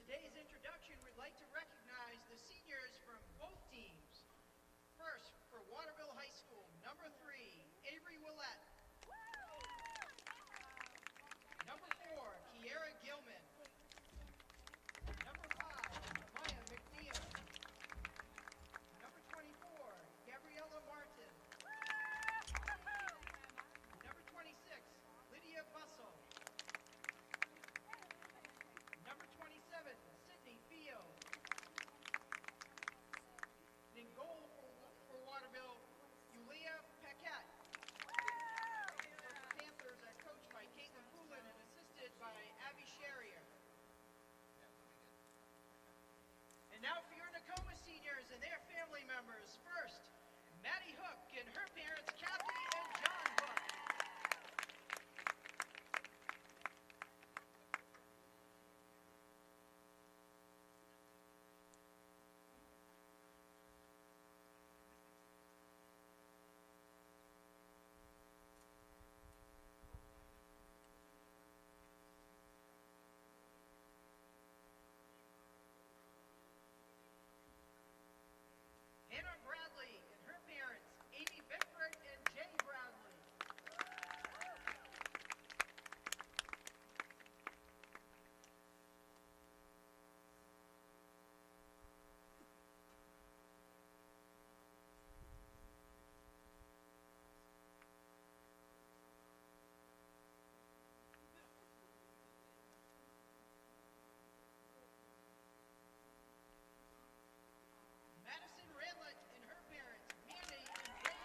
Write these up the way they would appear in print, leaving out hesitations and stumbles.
today's introduction, we'd like to recognize the seniors from both teams. First, for Waterville High School, number 3, Avery Willett. Number 4, Kiera Gilman. Number 5, Maya McNeil. Number 24, Gabriella Martin. Number 26, Lydia Bussell. Number 27, Sydney Fio. And in goal for Waterville, Yulia Paquette. For the Panthers are coached by Caitlin Poulin and assisted by Abby Sherrier. And now for your Nokomis seniors and their family members. First, Maddie Hook and her parents, Kathy and John Hook. Hannah Bradley and her parents, Amy Bickford and Jay Bradley. Madison Ranlett and her parents, Mandy and Benjamin.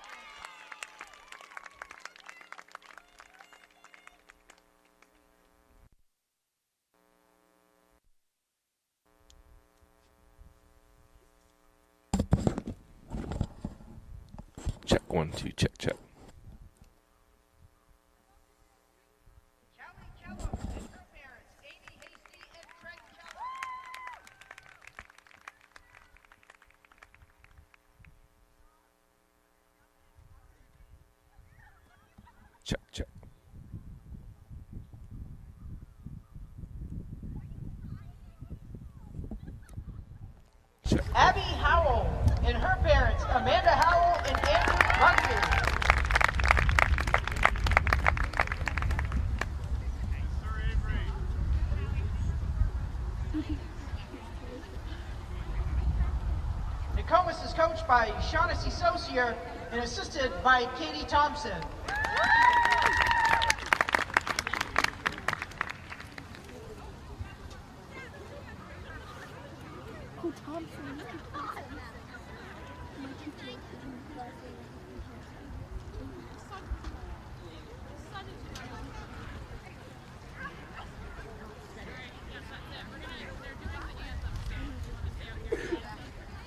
Check 1 2 check. Callie Kellum and her parents, Amy Hasty and Craig Kellum. Check. Check. Abby Howell and her parents, Amanda Howell and Andrew Bunby. Nokomis is coached by Shaughnessy Saucier and assisted by Katie Thompson.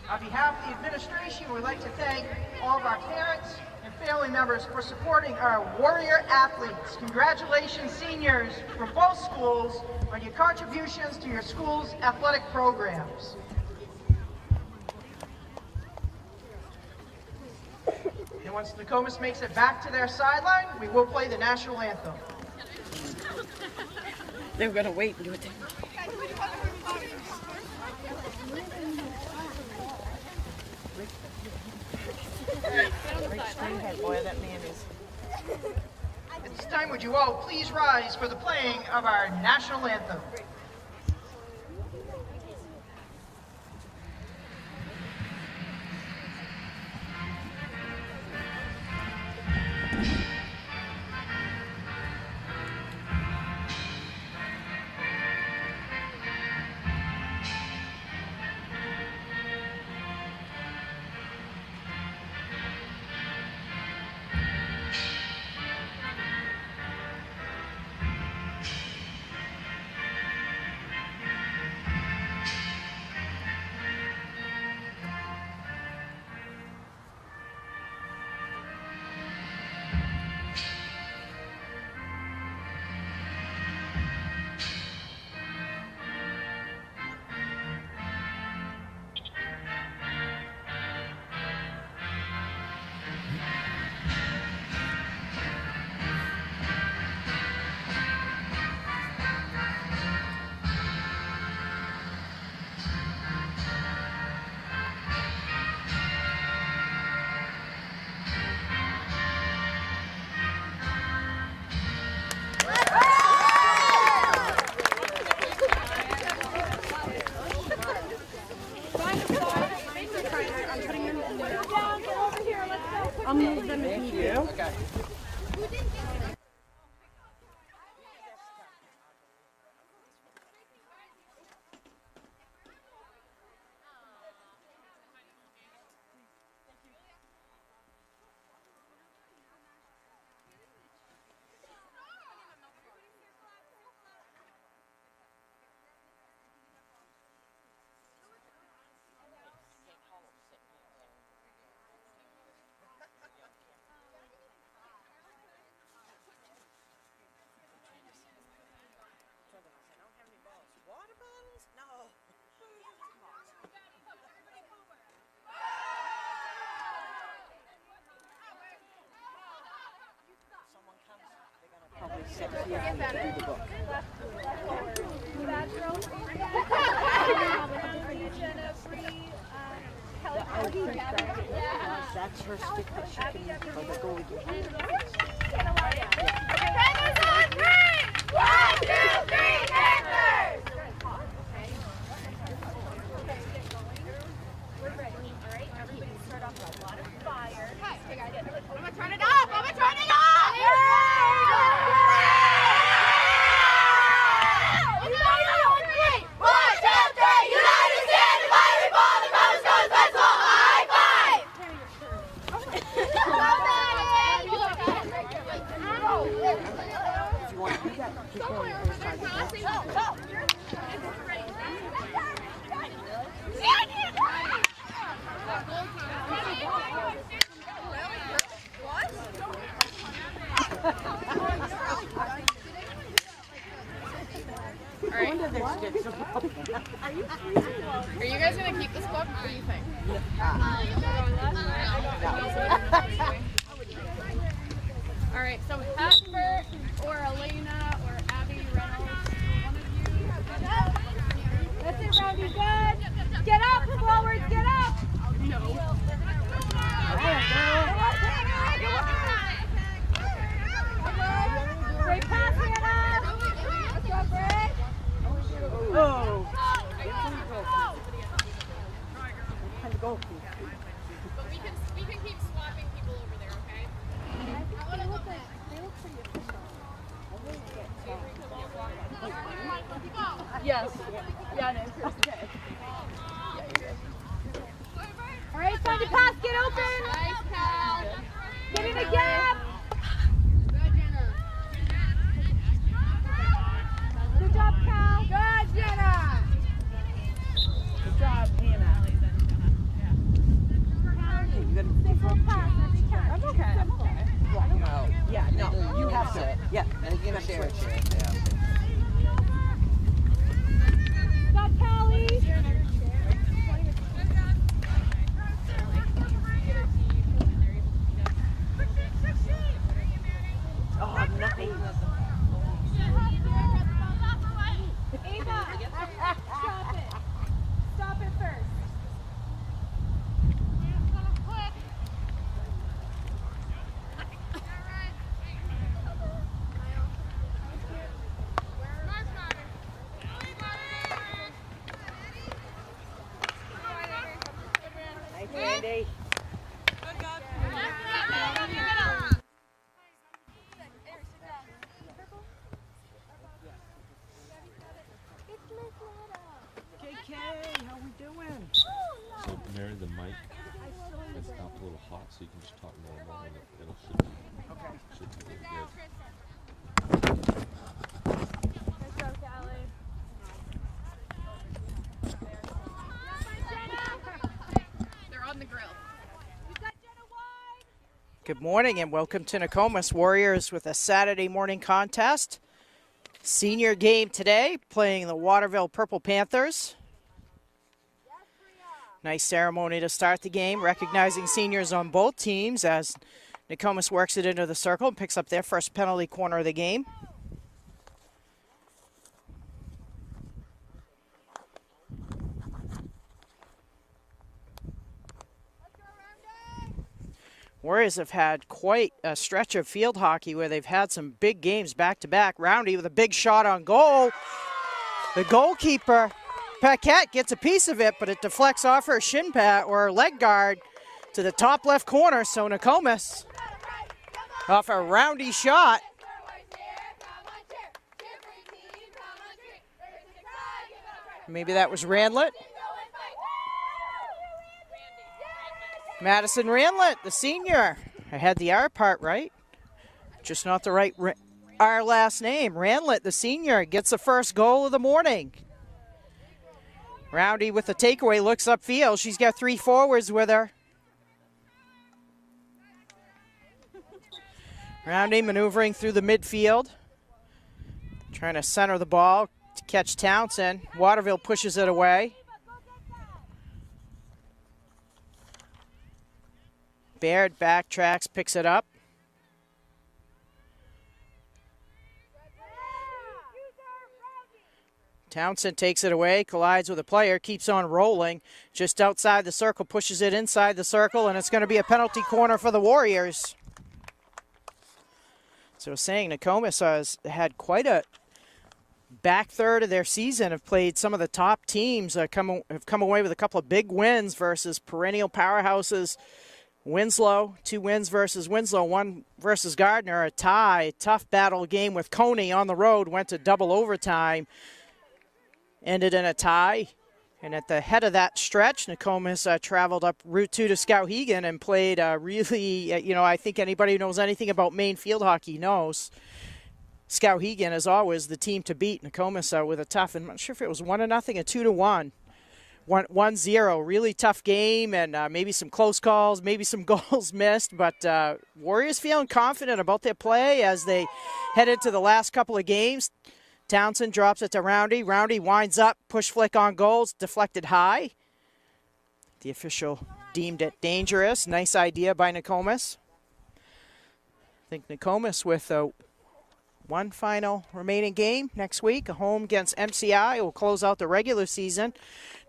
On behalf of the administration, we'd like to thank all of our parents and family members for supporting our warrior athletes. Congratulations, seniors from both schools, on your contributions to your school's athletic programs. And once Nokomis makes it back to their sideline, we will play the national anthem. They were going to wait and do it then. Boy, that man is. At this time, would you all please rise for the playing of our national anthem? I'll move them if you do. Okay. Water bottles? No. Someone comes, they're gonna probably sit here and do the book. That's her stick that she can use for the goalie. Panthers on three! 1, 2, 3, Panthers! We're ready. All right, everybody start off with a lot of fire. Okay, guys. I'm gonna turn it up! I'm gonna turn it up! Are you guys gonna keep this book? What do you think? All right, so Hesper or Elena or Abby Reynolds, one of you. That's it, Robbie. Good. Get up, forwards. Get up. No. Great pass, Hannah. Let's go, Bray. Oh. But we can keep swapping people over there, okay? They look pretty official. Yes. Yeah, no, Chris. Okay. All right, find a pass. Get open. Nice, Cal. Get in a gap. Good job, Cal. Good, Jenna. Good job, Hannah. Simple pass every time. I'm okay. I'm okay. No. Yeah, no. You have to. Yeah. And you can share it. Stop, Callie. Oh, nice. Ava, stop it. Stop it first. Nice, Andy. KK, how we doing? So, Mary, the mic is not a little hot, so you can just talk normal and it'll should be really good. Nice job, Callie. They're on the grill. Good morning and welcome to Nokomis Warriors with a Saturday morning contest. Senior game today, playing the Waterville Purple Panthers. Nice ceremony to start the game, recognizing seniors on both teams as Nokomis works it into the circle and picks up their first penalty corner of the game. Warriors have had quite a stretch of field hockey where they've had some big games back-to-back. Roundy with a big shot on goal. The goalkeeper, Paquette, gets a piece of it, but it deflects off her shin pad or leg guard. to the top left corner, so Nokomis off a roundy shot. Maybe that was Randlett. Madison Randlett, the senior. I had the R part right, just not the right R last name. Randlett, the senior, gets the first goal of the morning. Roundy with the takeaway, looks upfield. She's got 3 forwards with her. Roundy maneuvering through the midfield, trying to center the ball to catch Townsend. Waterville pushes it away. Baird backtracks, picks it up. Townsend takes it away, collides with a player, keeps on rolling. Just outside the circle, pushes it inside the circle, and it's going to be a penalty corner for the Warriors. So saying Nokomis has had quite a back third of their season, have played some of the top teams, have come away with a couple of big wins versus perennial powerhouses. Winslow, 2 wins versus Winslow, 1 versus Gardner, a tie, tough battle game with Coney on the road, went to double overtime, ended in a tie. And at the head of that stretch, Nokomis traveled up Route 2 to Skowhegan and played really, I think anybody who knows anything about Maine field hockey knows. Skowhegan is always the team to beat. Nokomis with a tough, I'm not sure if it was 1-0 or 2-1. 1-0, really tough game, and maybe some close calls, maybe some goals missed, but Warriors feeling confident about their play as they head into the last couple of games. Townsend drops it to Roundy. Roundy winds up, push flick on goals, deflected high. The official deemed it dangerous. Nice idea by Nokomis. I think Nokomis with one final remaining game next week, a home against MCI, will close out the regular season.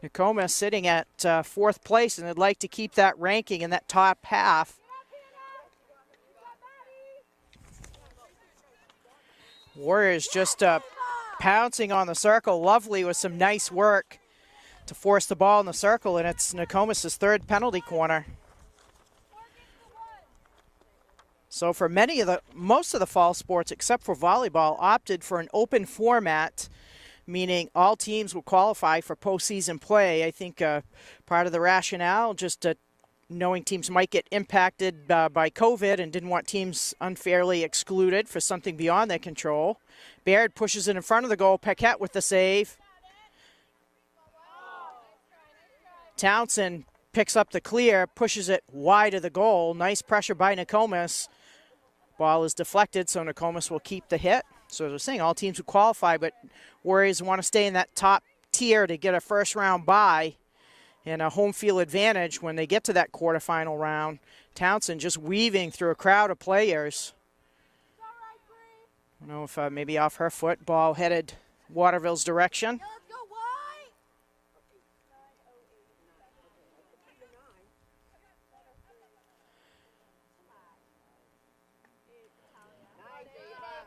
Nokomis sitting at 4th place, and they'd like to keep that ranking in that top half. Warriors just pouncing on the circle. Lovely with some nice work to force the ball in the circle, and it's Nokomis' 3rd penalty corner. So for most of the fall sports, except for volleyball, opted for an open format, meaning all teams will qualify for postseason play. I think part of the rationale, just knowing teams might get impacted by COVID and didn't want teams unfairly excluded for something beyond their control. Baird pushes it in front of the goal. Paquette with the save. Townsend picks up the clear, pushes it wide of the goal. Nice pressure by Nokomis. Ball is deflected, so Nokomis will keep the hit. So as I was saying, all teams will qualify, but Warriors want to stay in that top tier to get a first-round bye and a home field advantage when they get to that quarterfinal round. Townsend just weaving through a crowd of players. I don't know if maybe off her foot, ball headed Waterville's direction.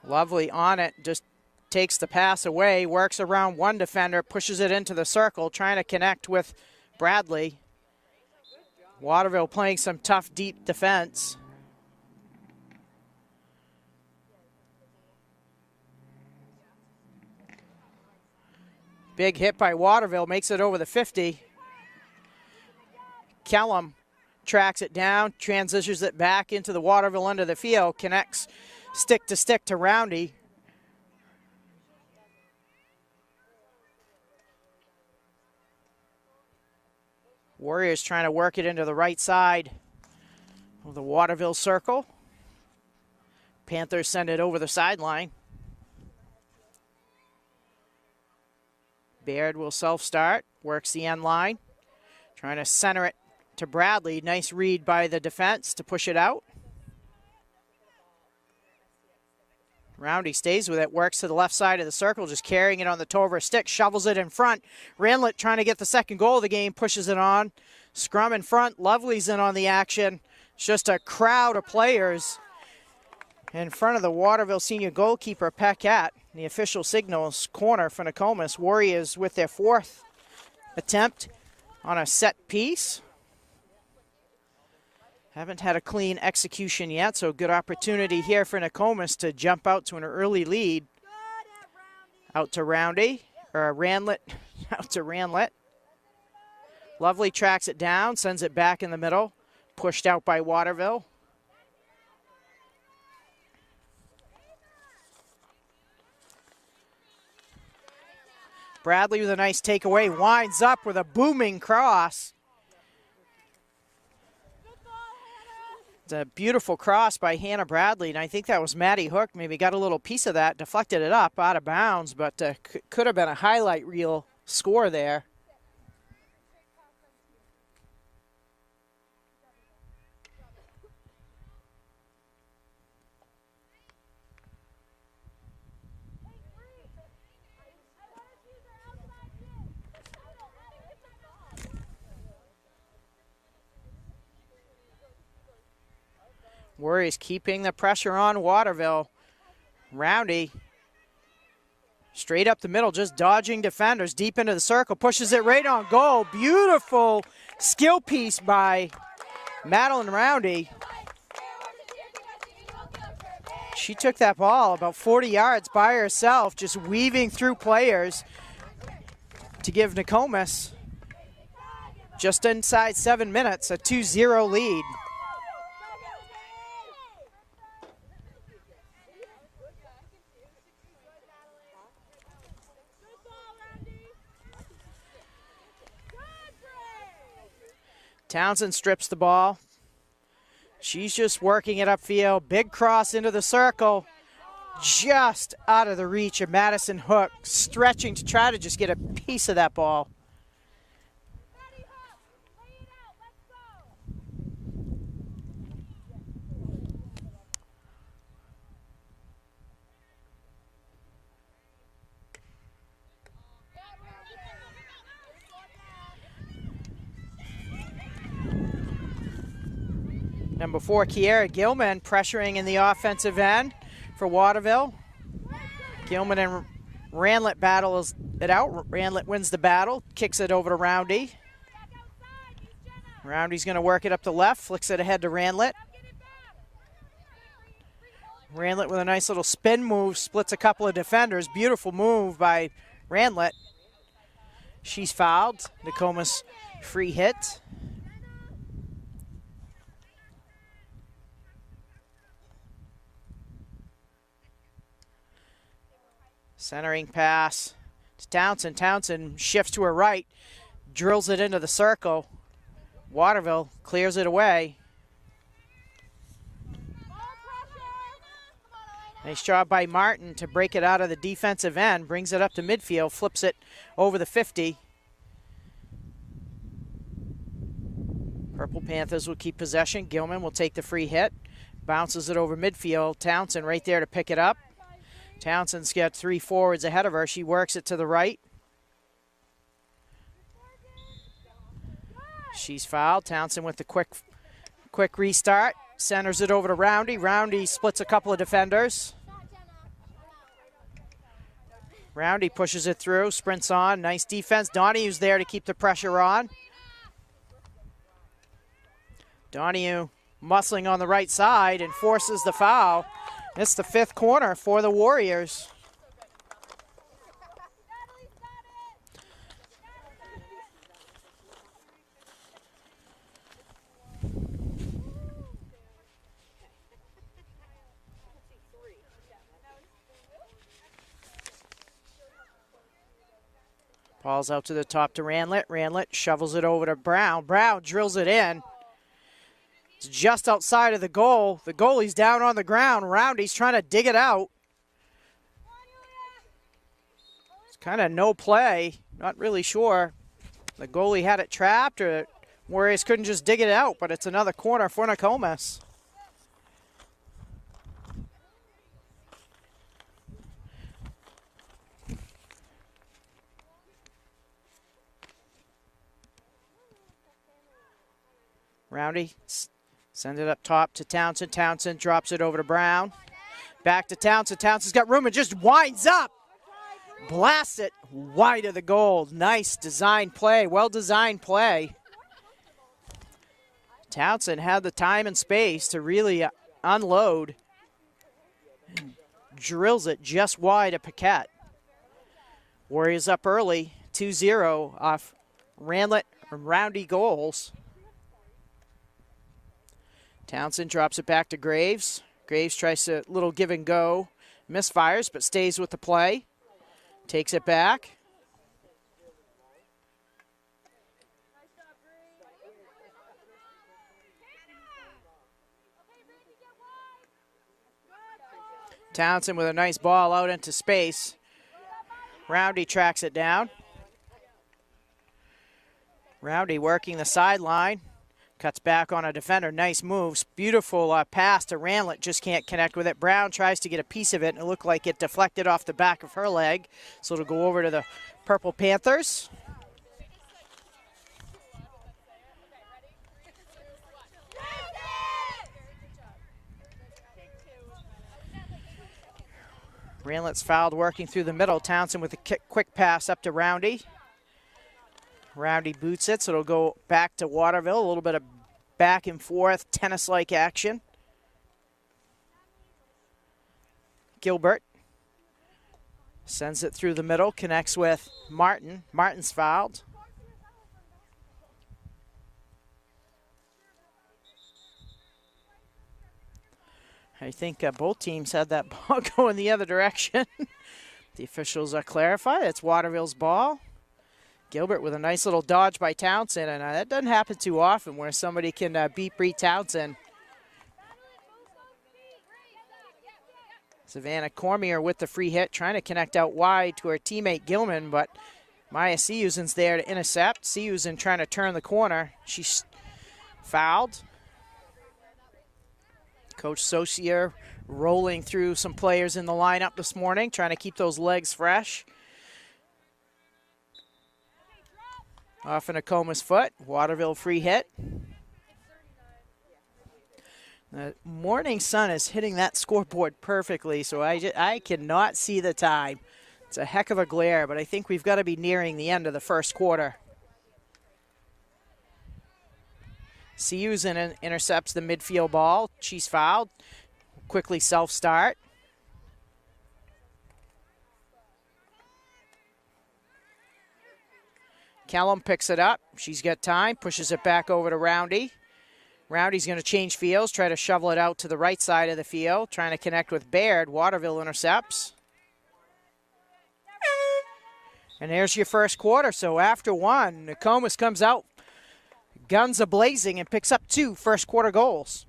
Lovely on it, just takes the pass away, works around one defender, pushes it into the circle, trying to connect with Bradley. Waterville playing some tough, deep defense. Big hit by Waterville, makes it over the 50. Kellum tracks it down, transitions it back into the Waterville end of the field, connects stick to Roundy. Warriors trying to work it into the right side of the Waterville circle. Panthers send it over the sideline. Baird will self-start, works the end line. Trying to center it to Bradley. Nice read by the defense to push it out. Roundy stays with it, works to the left side of the circle, just carrying it on the toe of her stick, shovels it in front. Randlett trying to get the second goal of the game, pushes it on. Scrum in front, Lovely's in on the action. It's just a crowd of players in front of the Waterville senior goalkeeper, Paquette. The official signals corner for Nokomis. Warriors with their 4th attempt on a set piece. Haven't had a clean execution yet, so good opportunity here for Nokomis to jump out to an early lead. Out to Roundy, or Ranlet, out to Ranlet. Lovely tracks it down, sends it back in the middle. Pushed out by Waterville. Bradley with a nice takeaway, winds up with a booming cross. It's a beautiful cross by Hannah Bradley, and I think that was Maddie Hook. Maybe got a little piece of that, deflected it up out of bounds, but could have been a highlight reel score there. Warriors keeping the pressure on Waterville. Roundy straight up the middle, just dodging defenders deep into the circle, pushes it right on goal. Beautiful skill piece by Madeline Roundy. She took that ball about 40 yards by herself, just weaving through players to give Nokomis just inside 7 minutes a 2-0 lead. Townsend strips the ball. She's just working it upfield. Big cross into the circle. Just out of the reach of Madison Hook, stretching to try to just get a piece of that ball. Number 4, Kiera Gilman pressuring in the offensive end for Waterville. Gilman and Ranlet battles it out. Ranlet wins the battle, kicks it over to Roundy. Roundy's going to work it up the left, flicks it ahead to Ranlet. Ranlet with a nice little spin move, splits a couple of defenders. Beautiful move by Ranlet. She's fouled. Nokomis free hit. Centering pass to Townsend. Townsend shifts to her right, drills it into the circle. Waterville clears it away. Nice job by Martin to break it out of the defensive end. Brings it up to midfield, flips it over the 50. Purple Panthers will keep possession. Gilman will take the free hit. Bounces it over midfield. Townsend right there to pick it up. Townsend's got 3 forwards ahead of her. She works it to the right. She's fouled. Townsend with the quick restart. Centers it over to Roundy. Roundy splits a couple of defenders. Roundy pushes it through, sprints on. Nice defense. Donahue's there to keep the pressure on. Donahue muscling on the right side and forces the foul. It's the 5th corner for the Warriors. Ball's out to the top to Ranlet. Ranlet shovels it over to Brown. Brown drills it in. It's just outside of the goal. The goalie's down on the ground. Roundy's trying to dig it out. It's kind of no play. Not really sure. The goalie had it trapped or Warriors couldn't just dig it out, but it's another corner for Nokomis. Roundy send it up top to Townsend. Townsend drops it over to Brown. Back to Townsend. Townsend's got room and just winds up. Blasts it wide of the goal. Nice design play. Well-designed play. Townsend had the time and space to really unload. Drills it just wide of Paquette. Warriors up early, 2-0 off Ranlett and Roundy goals. Townsend drops it back to Graves. Graves tries to little give and go. Misfires, but stays with the play. Takes it back. Townsend with a nice ball out into space. Roundy tracks it down. Roundy working the sideline. Cuts back on a defender. Nice moves. Beautiful pass to Ranlett. Just can't connect with it. Brown tries to get a piece of it, and it looked like it deflected off the back of her leg. So it'll go over to the Purple Panthers. Ranlett's fouled working through the middle. Townsend with a quick pass up to Roundy. Roundy boots it, so it'll go back to Waterville. A little bit of back and forth, tennis-like action. Gilbert sends it through the middle, connects with Martin. Martin's fouled. I think both teams had that ball going the other direction. The officials clarify it's Waterville's ball. Gilbert with a nice little dodge by Townsend, and that doesn't happen too often where somebody can beat Bree Townsend. Savannah Cormier with the free hit, trying to connect out wide to her teammate Gilman, but Maya Siusen's there to intercept. Siusen trying to turn the corner. She's fouled. Coach Saucier rolling through some players in the lineup this morning, trying to keep those legs fresh. Off in Nokomis' foot. Waterville free hit. The morning sun is hitting that scoreboard perfectly, so I cannot see the time. It's a heck of a glare, but I think we've got to be nearing the end of the first quarter. Siusen intercepts the midfield ball. She's fouled. Quickly self-start. Kellum picks it up. She's got time, pushes it back over to Roundy. Roundy's going to change fields, try to shovel it out to the right side of the field, trying to connect with Baird. Waterville intercepts. And there's your first quarter. So after one, Nokomis comes out, guns a-blazing, and picks up 2 first quarter goals.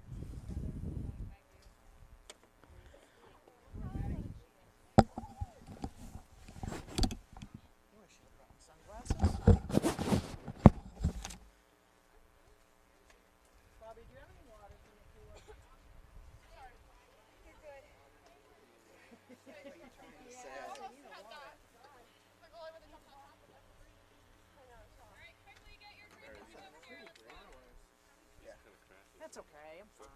That's okay, I'm fine.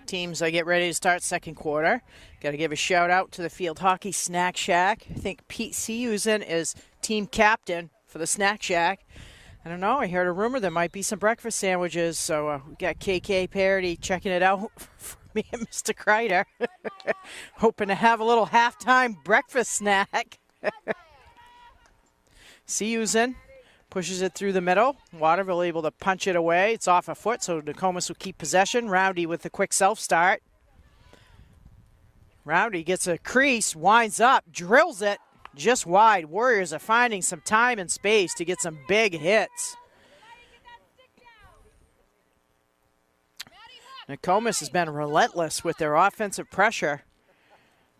Teams get ready to start second quarter. Got to give a shout out to the Field Hockey Snack Shack. I think Pete Seusen is team captain for the Snack Shack. I don't know. I heard a rumor there might be some breakfast sandwiches, so we got KK Parody checking it out for me and Mr. Kreider. Hoping to have a little halftime breakfast snack. Seusen pushes it through the middle. Waterville able to punch it away. It's off a foot, so Nokomis will keep possession. Roundy with a quick self-start. Roundy gets a crease, winds up, drills it just wide. Warriors are finding some time and space to get some big hits. Nokomis has been relentless with their offensive pressure.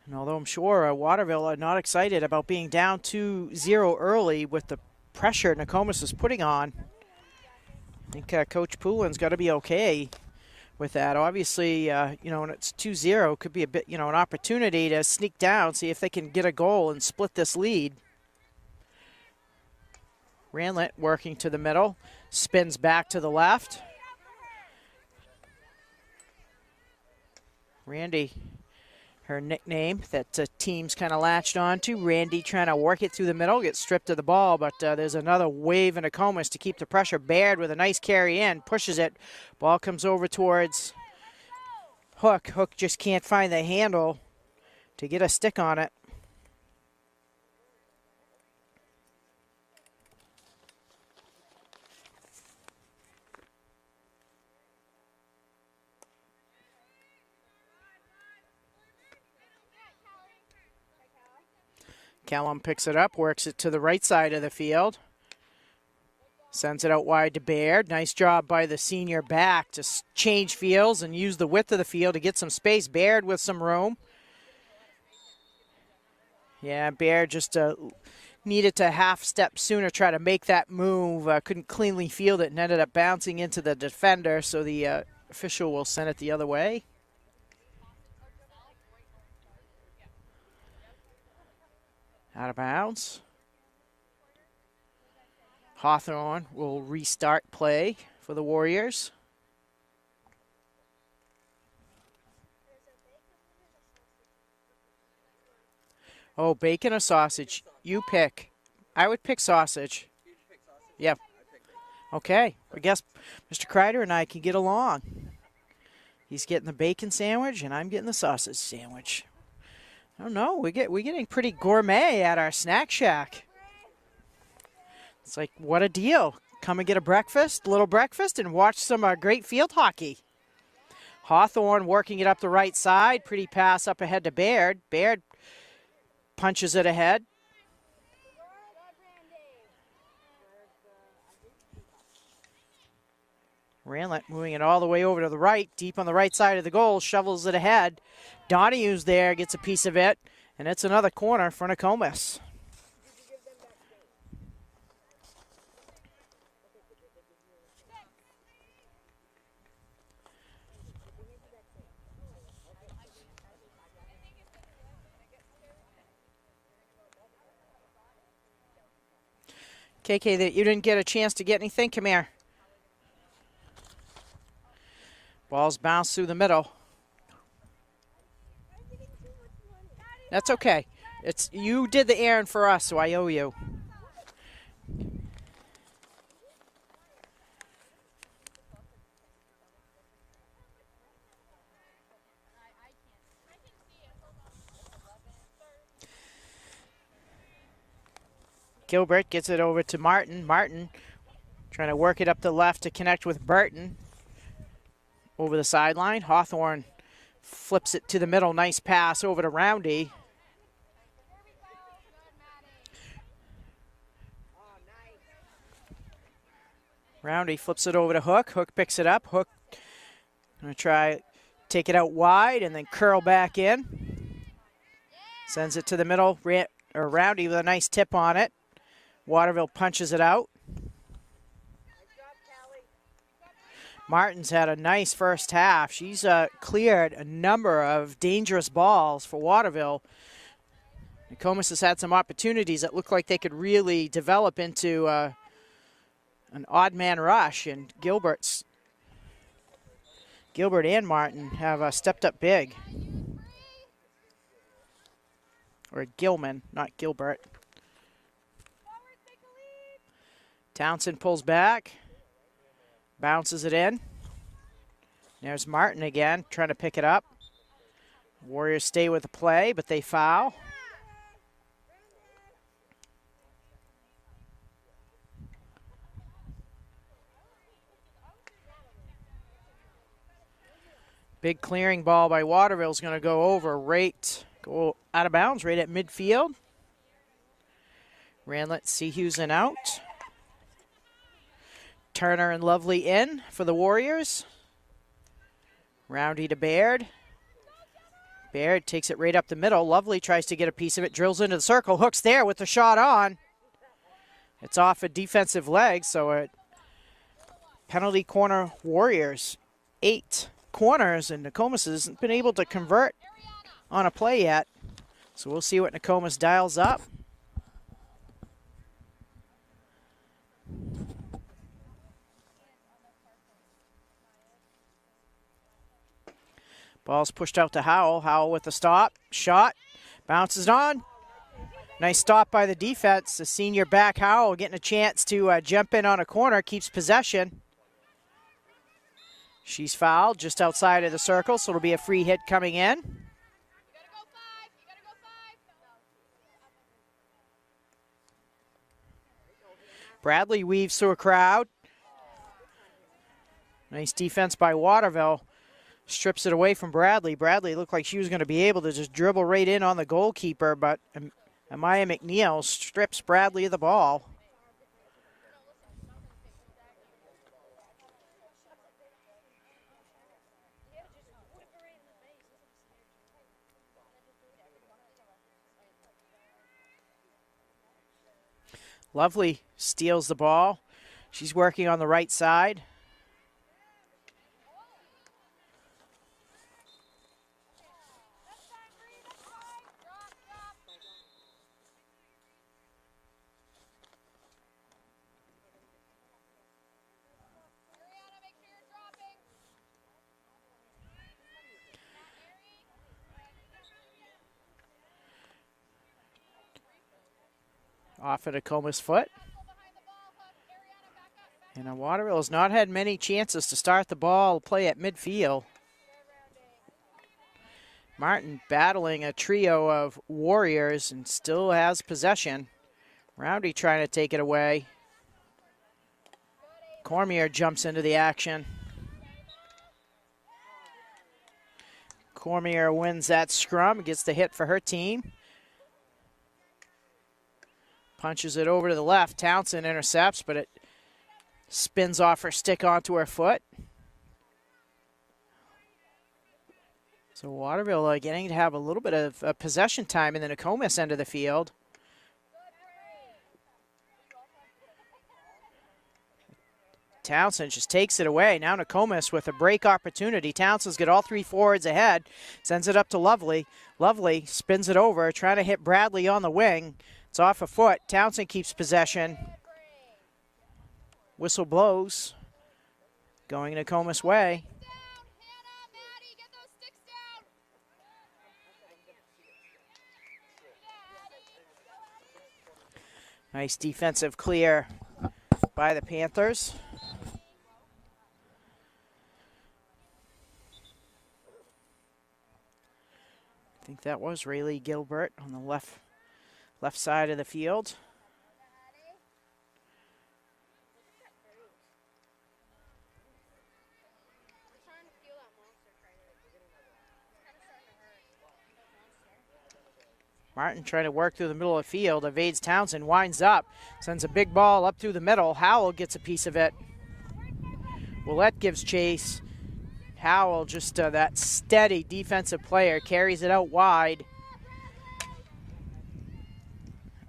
And although I'm sure Waterville are not excited about being down 2-0 early with the pressure Nokomis is putting on, I think Coach Poulin's got to be okay with that. Obviously, when it's 2-0, could be a bit, an opportunity to sneak down, see if they can get a goal and split this lead. Ranlett working to the middle, spins back to the left. Randy, her nickname that teams kind of latched on to. Randy trying to work it through the middle, gets stripped of the ball, but there's another wave in Nokomis to keep the pressure. Baird with a nice carry in, pushes it. Ball comes over towards Hook. Hook just can't find the handle to get a stick on it. Callum picks it up, works it to the right side of the field. Sends it out wide to Baird. Nice job by the senior back to change fields and use the width of the field to get some space. Baird with some room. Yeah, Baird just needed to half step sooner, try to make that move. Couldn't cleanly field it and ended up bouncing into the defender, so the official will send it the other way. Out of bounds. Hawthorne will restart play for the Warriors. Oh, bacon or sausage? You pick. I would pick sausage. Yeah. Okay. I guess Mr. Kreider and I can get along. He's getting the bacon sandwich, and I'm getting the sausage sandwich. I don't know. We're getting pretty gourmet at our snack shack. It's like, what a deal. Come and get a little breakfast, and watch some great field hockey. Hawthorne working it up the right side. Pretty pass up ahead to Baird. Baird punches it ahead. Ranlett moving it all the way over to the right, deep on the right side of the goal, shovels it ahead. Donahue's there, gets a piece of it, and it's another corner for Nokomis. KK, that you didn't get a chance to get anything, come here. Ball's bounced through the middle. That's okay. You did the errand for us, so I owe you. Gilbert gets it over to Martin. Martin trying to work it up the left to connect with Burton. Over the sideline. Hawthorne flips it to the middle. Nice pass over to Roundy. Roundy flips it over to Hook. Hook picks it up. Hook going to try take it out wide and then curl back in. Sends it to the middle. Roundy with a nice tip on it. Waterville punches it out. Martin's had a nice first half. She's cleared a number of dangerous balls for Waterville. Nokomis has had some opportunities that look like they could really develop into an odd man rush, and Gilbert's Gilbert and Martin have stepped up big. Or Gilman, not Gilbert. Townsend pulls back, bounces it in. There's Martin again, trying to pick it up. Warriors stay with the play, but they foul. Big clearing ball by Waterville is going to go out of bounds right at midfield. Ranlett, Seahusen out. Turner and Lovely in for the Warriors. Roundy to Baird. Baird takes it right up the middle. Lovely tries to get a piece of it, drills into the circle, hooks there with the shot on. It's off a defensive leg, so a penalty corner Warriors. 8 corners, and Nokomis hasn't been able to convert on a play yet. So we'll see what Nokomis dials up. Ball's pushed out to Howell. Howell with the stop. Shot. Bounces on. Nice stop by the defense. The senior back Howell getting a chance to jump in on a corner. Keeps possession. She's fouled just outside of the circle, so it'll be a free hit coming in. Bradley weaves through a crowd. Nice defense by Waterville. Strips it away from Bradley. Bradley looked like she was going to be able to just dribble right in on the goalkeeper, but Amaya McNeil strips Bradley of the ball. Lovely steals the ball. She's working on the right side. Off at Nokomis' foot. And Waterville has not had many chances to start the ball play at midfield. Martin battling a trio of Warriors and still has possession. Roundy trying to take it away. Cormier jumps into the action. Cormier wins that scrum, gets the hit for her team. Punches it over to the left. Townsend intercepts, but it spins off her stick onto her foot. So Waterville getting to have a little bit of possession time in the Nokomis end of the field. Townsend just takes it away. Now Nokomis with a break opportunity. Townsend's got all 3 forwards ahead. Sends it up to Lovely. Lovely spins it over, trying to hit Bradley on the wing. It's off a foot. Townsend keeps possession. Whistle blows. Going Nokomis' way. Nice defensive clear by the Panthers. I think that was Rayleigh Gilbert on the left side of the field. Martin trying to work through the middle of the field, evades Townsend, winds up, sends a big ball up through the middle. Howell gets a piece of it. Willette gives chase. Howell, just that steady defensive player, carries it out wide.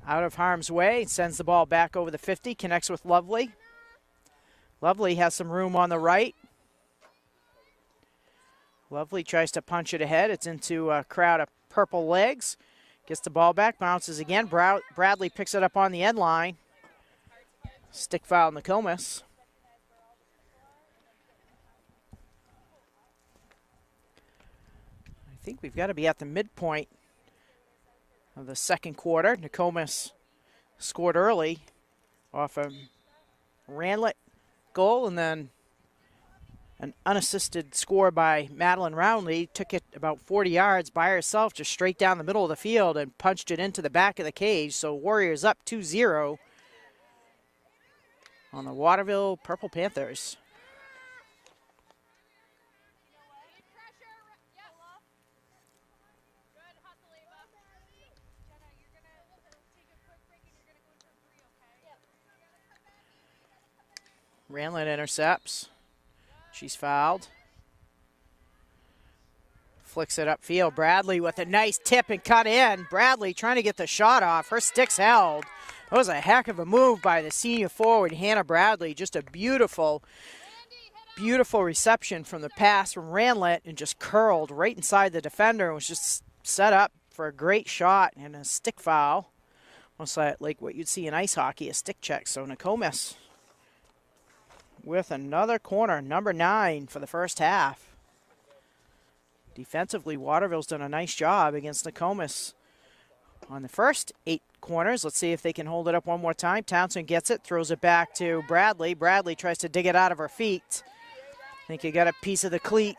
Out of harm's way, sends the ball back over the 50, connects with Lovely. Lovely has some room on the right. Lovely tries to punch it ahead. It's into a crowd of purple legs. Gets the ball back, bounces again. Bradley picks it up on the end line. Stick foul Nokomis. think we've got to be at the midpoint of the second quarter. Nokomis scored early off a Ranlett goal, and then an unassisted score by Madeline Roundley. Took it about 40 yards by herself, just straight down the middle of the field, and punched it into the back of the cage. So Warriors up 2-0 on the Waterville Purple Panthers. Ranlett intercepts. She's fouled. Flicks it upfield. Bradley with a nice tip and cut in. Bradley trying to get the shot off. Her stick's held. That was a heck of a move by the senior forward, Hannah Bradley. Just a beautiful, beautiful reception from the pass from Ranlett, and just curled right inside the defender and was just set up for a great shot and a stick foul. Almost like what you'd see in ice hockey, a stick check. So Nokomis with another corner, number 9 for the first half. Defensively, Waterville's done a nice job against Nokomis on the first 8 corners. Let's see if they can hold it up one more time. Townsend gets it, throws it back to Bradley. Bradley tries to dig it out of her feet. I think he got a piece of the cleat.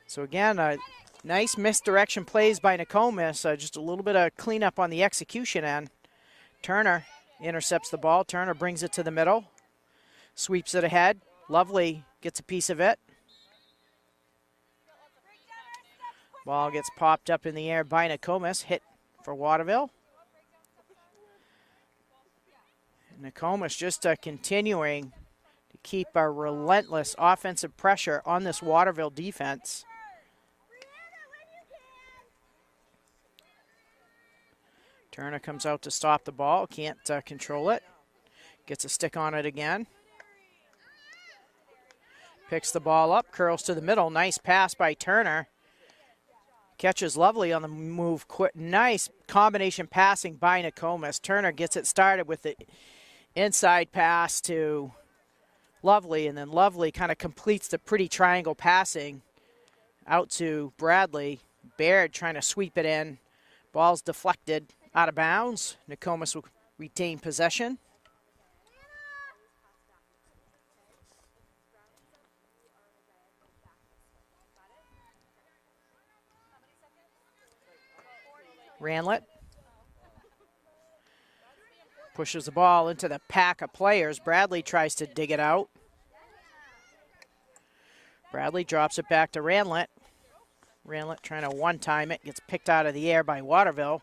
So again, nice misdirection plays by Nokomis. Just a little bit of cleanup on the execution end. Turner intercepts the ball. Turner brings it to the middle. Sweeps it ahead. Lovely gets a piece of it. Ball gets popped up in the air by Nokomis. Hit for Waterville. Nokomis just continuing to keep a relentless offensive pressure on this Waterville defense. Turner comes out to stop the ball. Can't control it. Gets a stick on it again. Picks the ball up, curls to the middle. Nice pass by Turner. Catches Lovely on the move. Nice combination passing by Nokomis. Turner gets it started with the inside pass to Lovely, and then Lovely kind of completes the pretty triangle passing out to Bradley. Baird trying to sweep it in. Ball's deflected out of bounds. Nokomis will retain possession. Ranlett pushes the ball into the pack of players. Bradley tries to dig it out. Bradley drops it back to Ranlett. Ranlett trying to one-time it. Gets picked out of the air by Waterville.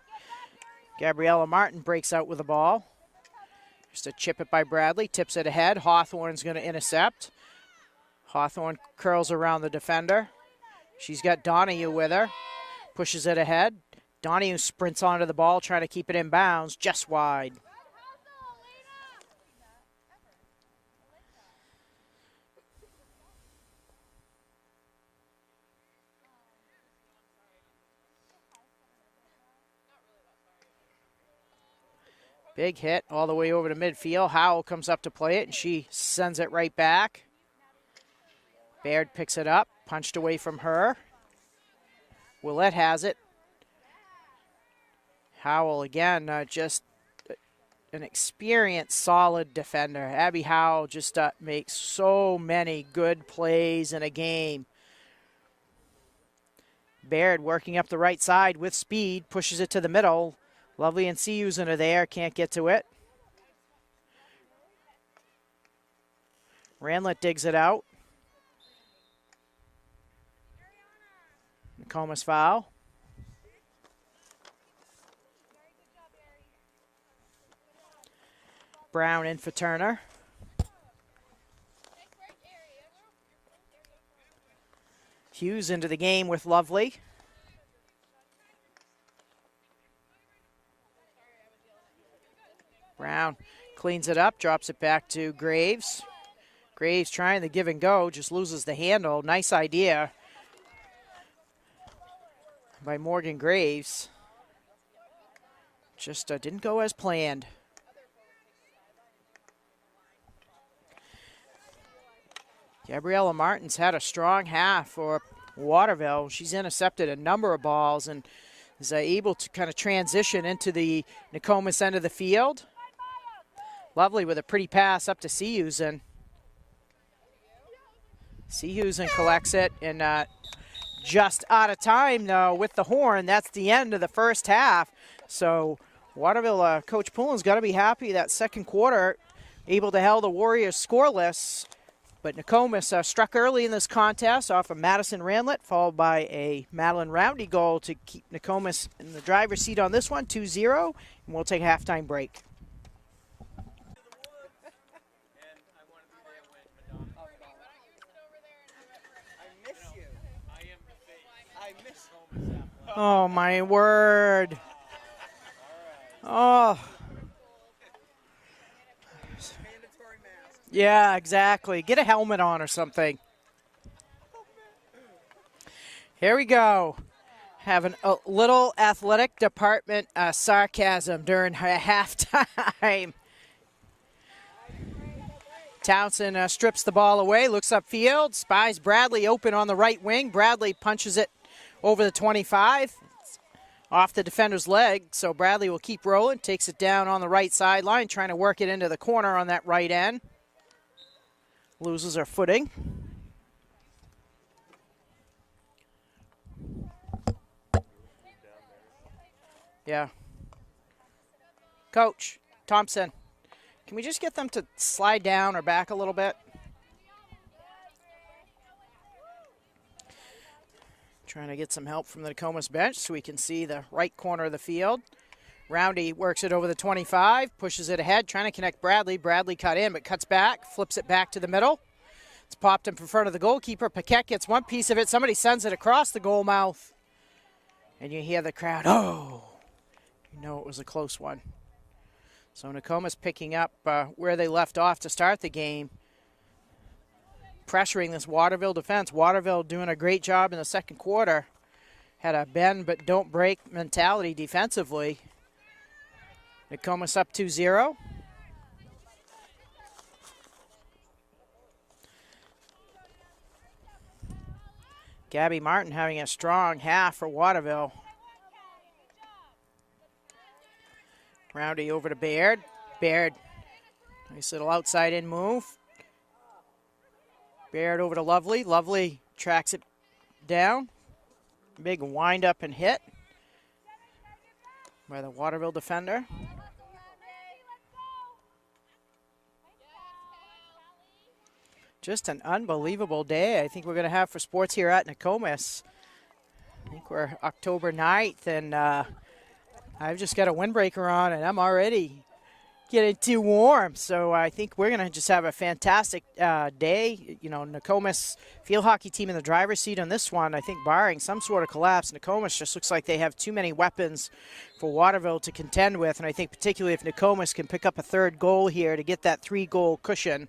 Gabriella Martin breaks out with the ball. Just a chip it by Bradley. Tips it ahead. Hawthorne's going to intercept. Hawthorne curls around the defender. She's got Donahue with her. Pushes it ahead. Donahue sprints onto the ball, trying to keep it in bounds, just wide. Big hit all the way over to midfield. Howell comes up to play it, and she sends it right back. Baird picks it up, punched away from her. Willette has it. Howell again, just an experienced, solid defender. Abby Howell just makes so many good plays in a game. Baird working up the right side with speed, pushes it to the middle. Lovely and Siu's under there, can't get to it. Ranlett digs it out. Nokomis foul. Brown in for Turner. Hughes into the game with Lovely. Brown cleans it up, drops it back to Graves. Graves trying the give and go, just loses the handle. Nice idea by Morgan Graves. Just didn't go as planned. Gabriella Martin's had a strong half for Waterville. She's intercepted a number of balls and is able to kind of transition into the Nokomis end of the field. Lovely with a pretty pass up to Seahusen. Seahusen collects it and just out of time, though, with the horn. That's the end of the first half. So Waterville, Coach Pullen's got to be happy that second quarter, able to held the Warriors scoreless. But Nokomis struck early in this contest off of Madison Ranlett, followed by a Madeline Roundy goal to keep Nokomis in the driver's seat on this one, 2-0. And we'll take a halftime break. Oh, my word. Oh. Yeah, exactly. Get a helmet on or something. Here we go. Having a little athletic department sarcasm during halftime. Townsend strips the ball away, looks upfield, spies Bradley open on the right wing. Bradley punches it over the 25, off the defender's leg. So Bradley will keep rolling, takes it down on the right sideline, trying to work it into the corner on that right end. Loses her footing. Yeah. Coach Thompson, can we just get them to slide down or back a little bit? Trying to get some help from the Nokomis bench so we can see the right corner of the field. Roundy works it over the 25, pushes it ahead, trying to connect Bradley. Bradley cut in, but cuts back, flips it back to the middle. It's popped in front of the goalkeeper. Paquette gets one piece of it. Somebody sends it across the goal mouth. And you hear the crowd, oh! You know it was a close one. So Nokomis picking up where they left off to start the game. Pressuring this Waterville defense. Waterville doing a great job in the second quarter. Had a bend but don't break mentality defensively. Nokomis up 2-0. Gabby Martin having a strong half for Waterville. Roundy over to Baird. Baird, nice little outside in move. Baird over to Lovely. Lovely tracks it down. Big wind up and hit by the Waterville defender. Just an unbelievable day I think we're going to have for sports here at Nokomis. I think we're October 9th, and I've just got a windbreaker on, and I'm already getting too warm. So I think we're going to just have a fantastic day. You know, Nokomis field hockey team in the driver's seat on this one. I think barring some sort of collapse, Nokomis just looks like they have too many weapons for Waterville to contend with. And I think particularly if Nokomis can pick up a third goal here to get that 3-goal cushion,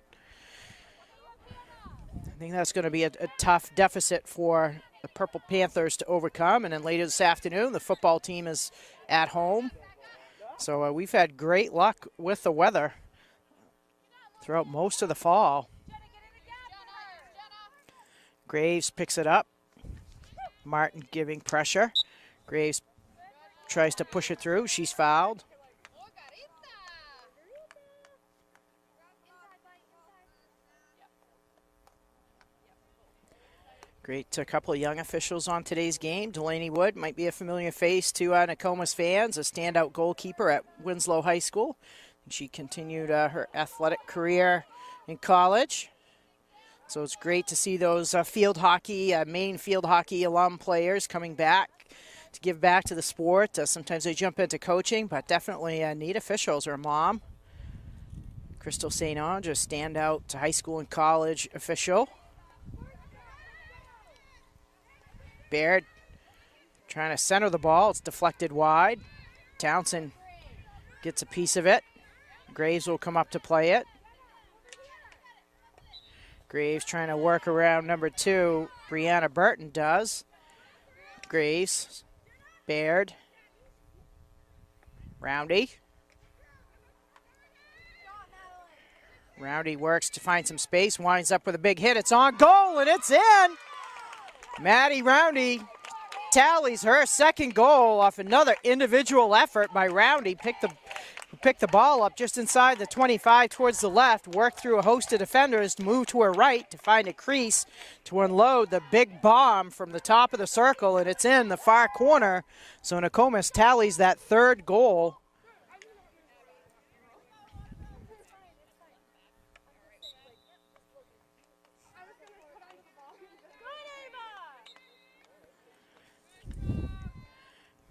I think that's going to be a tough deficit for the Purple Panthers to overcome. And then later this afternoon, the football team is at home. So we've had great luck with the weather throughout most of the fall. Graves picks it up. Martin giving pressure. Graves tries to push it through. She's fouled. Great couple of young officials on today's game. Delaney Wood might be a familiar face to Nokomis fans, a standout goalkeeper at Winslow High School. She continued her athletic career in college. So it's great to see those field hockey, Maine field hockey alum players coming back to give back to the sport. Sometimes they jump into coaching, but definitely neat officials. Her mom, Crystal St. Ange, a standout high school and college official. Baird trying to center the ball. It's deflected wide. Townsend gets a piece of it. Graves will come up to play it. Graves trying to work around number 2. Brianna Burton does. Graves. Baird. Roundy. Roundy works to find some space. Winds up with a big hit. It's on goal and it's in. Maddie Roundy tallies her second goal off another individual effort by Roundy. Picked the ball up just inside the 25 towards the left, worked through a host of defenders, moved to her right to find a crease to unload the big bomb from the top of the circle, and it's in the far corner. So Nokomis tallies that third goal.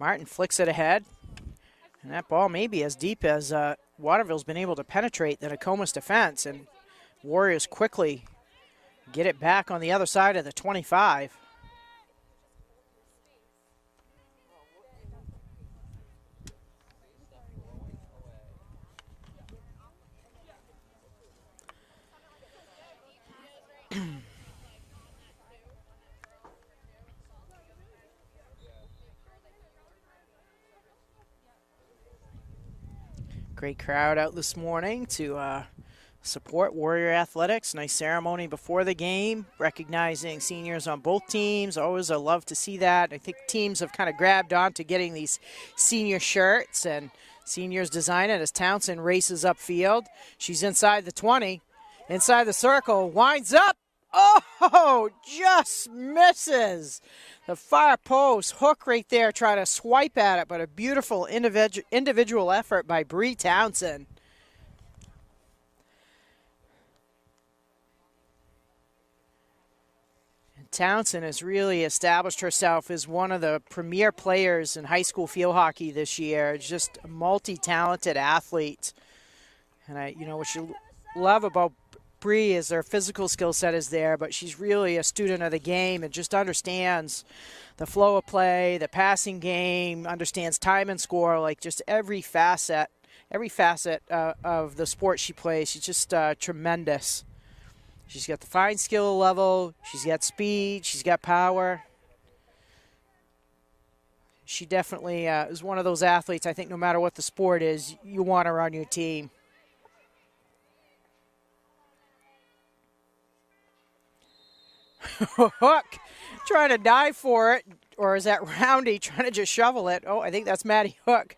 Martin flicks it ahead. And that ball may be as deep as Waterville's been able to penetrate the Nokomis defense. And Warriors quickly get it back on the other side of the 25. Great crowd out this morning to support Warrior Athletics. Nice ceremony before the game, recognizing seniors on both teams. Always I love to see that. I think teams have kind of grabbed on to getting these senior shirts, and seniors design it as Townsend races upfield. She's inside the 20, inside the circle, winds up. Oh, just misses. The far post, hook right there, trying to swipe at it, but a beautiful individual effort by Bree Townsend. And Townsend has really established herself as one of the premier players in high school field hockey this year. Just a multi-talented athlete. And what you love about Bree is her physical skill set is there, but she's really a student of the game and just understands the flow of play, the passing game, understands time and score, like just every facet of the sport she plays. She's just tremendous. She's got the fine skill level, she's got speed, she's got power. She definitely is one of those athletes, I think no matter what the sport is, you want her on your team. Hook trying to dive for it, or is that Roundy trying to just shovel it? Oh, I think that's Maddie Hook.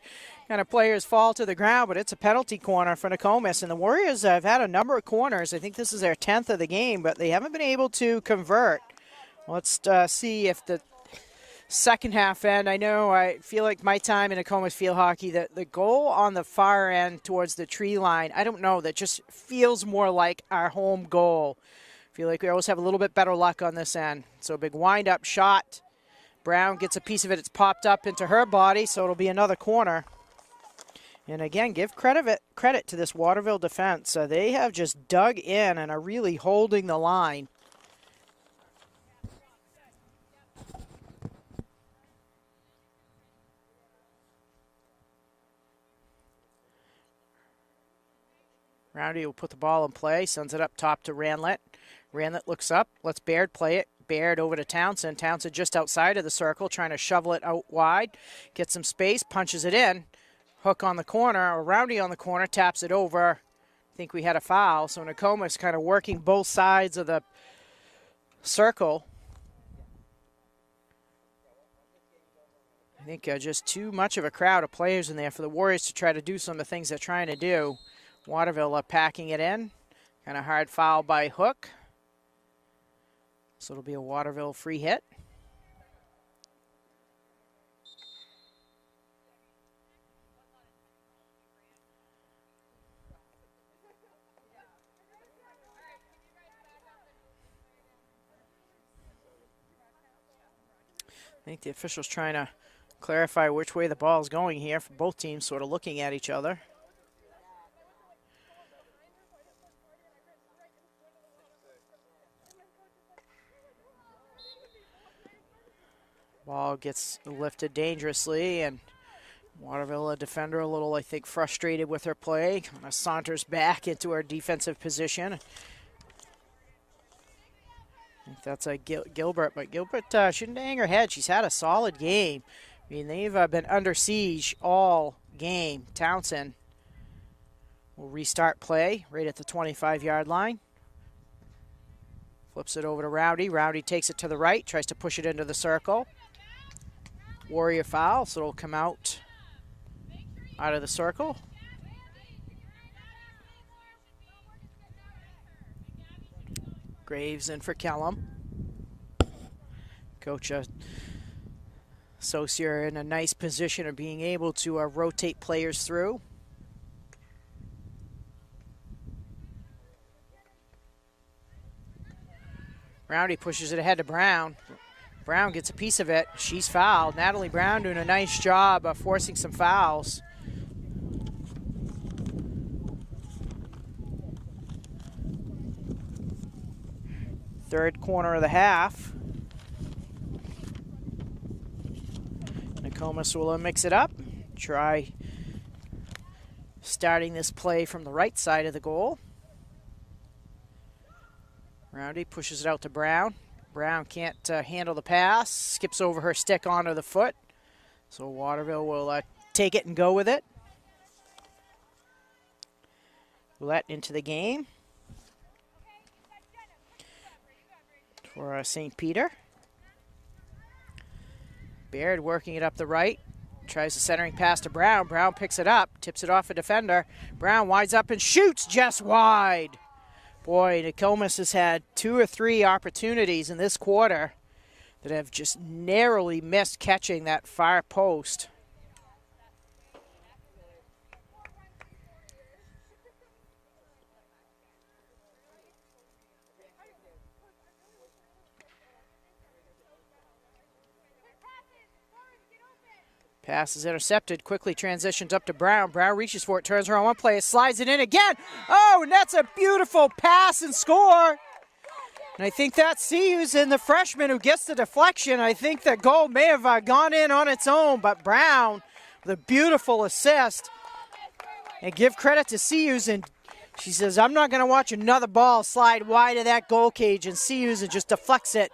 Kind of players fall to the ground, but it's a penalty corner for Nokomis. And the Warriors have had a number of corners. I think this is their 10th of the game, but they haven't been able to convert. Let's see if the second half end. I feel like my time in Nokomis field hockey, that the goal on the far end towards the tree line, I don't know, that just feels more like our home goal. Feel like we always have a little bit better luck on this end. So a big wind-up shot. Brown gets a piece of it. It's popped up into her body, so it'll be another corner. And again, give credit to this Waterville defense. They have just dug in and are really holding the line. Roundy will put the ball in play, sends it up top to Ranlett. Ranlett looks up, lets Baird play it. Baird over to Townsend. Townsend just outside of the circle, trying to shovel it out wide. Gets some space, punches it in. Hook on the corner, or Roundy on the corner, taps it over. I think we had a foul, so Nokomis kind of working both sides of the circle. I think just too much of a crowd of players in there for the Warriors to try to do some of the things they're trying to do. Waterville packing it in. Kind of hard foul by Hook. So it'll be a Waterville free hit. I think the official's trying to clarify which way the ball is going here for both teams, sort of looking at each other. Ball gets lifted dangerously, and Waterville, a defender, a little, I think, frustrated with her play. Kind of saunters back into her defensive position. I think that's a Gilbert, but Gilbert shouldn't hang her head. She's had a solid game. I mean, they've been under siege all game. Townsend will restart play right at the 25-yard line. Flips it over to Roundy. Roundy takes it to the right, tries to push it into the circle. Warrior foul, so it'll come out of the circle. Graves in for Kellum. Coach Saucier in a nice position of being able to rotate players through. Roundy pushes it ahead to Brown. Brown gets a piece of it. She's fouled. Natalie Brown doing a nice job of forcing some fouls. Third corner of the half. Nokomis will mix it up. Try starting this play from the right side of the goal. Roundy pushes it out to Brown. Brown can't handle the pass. Skips over her stick onto the foot. So Waterville will take it and go with it. Roulette into the game for St. Peter. Baird working it up the right. Tries the centering pass to Brown. Brown picks it up, tips it off a defender. Brown winds up and shoots just wide. Boy, Nokomis has had 2 or 3 opportunities in this quarter that have just narrowly missed catching that far post. Pass is intercepted, quickly transitions up to Brown. Brown reaches for it, turns around one player, slides it in again. Oh, and that's a beautiful pass and score. And I think that's Season, the freshman, who gets the deflection. I think the goal may have gone in on its own, but Brown with a beautiful assist. And give credit to Season. She says, I'm not going to watch another ball slide wide of that goal cage, and Season just deflects it.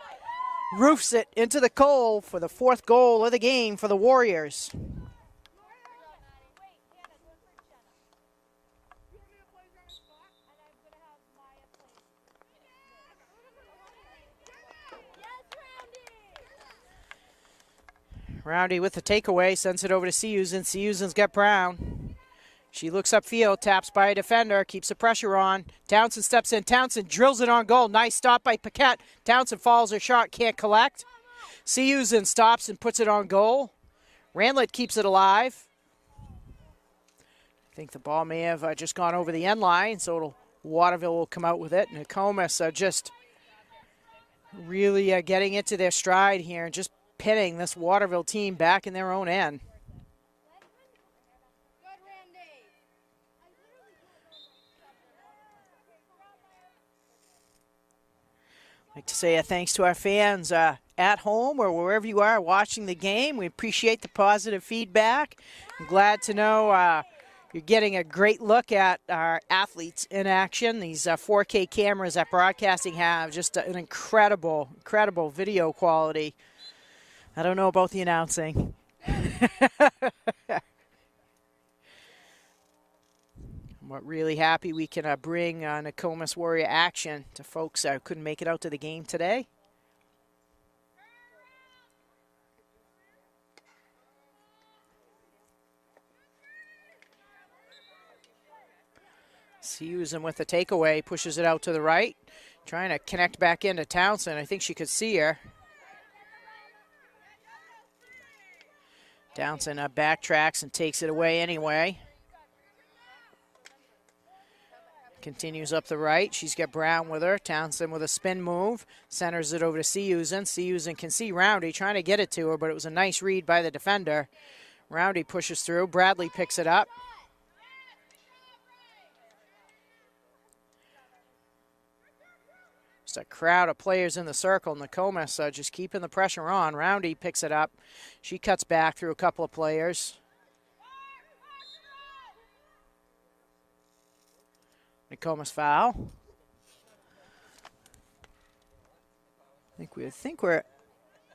Roofs it into the goal for the 4th goal of the game for the Warriors. Roundy with the takeaway, sends it over to Season. Season's got Brown. She looks upfield, taps by a defender, keeps the pressure on. Townsend steps in. Townsend drills it on goal. Nice stop by Paquette. Townsend follows her shot, can't collect. Season stops and puts it on goal. Randlett keeps it alive. I think the ball may have just gone over the end line, so Waterville will come out with it. Nokomis just really getting into their stride here and just pinning this Waterville team back in their own end. I'd like to say thanks to our fans at home or wherever you are watching the game. We appreciate the positive feedback. I'm glad to know you're getting a great look at our athletes in action. These 4K cameras that broadcasting have just an incredible, incredible video quality. I don't know about the announcing. I'm really happy we can bring Nokomis Warrior action to folks who couldn't make it out to the game today. Susan with the takeaway, pushes it out to the right, trying to connect back into Townsend. I think she could see her. Townsend backtracks and takes it away anyway. Continues up the right. She's got Brown with her. Townsend with a spin move. Centers it over to Season. Season can see Roundy trying to get it to her, but it was a nice read by the defender. Roundy pushes through. Bradley picks it up. Just a crowd of players in the circle. Nokomis just keeping the pressure on. Roundy picks it up. She cuts back through a couple of players. Nokomis foul. I think we're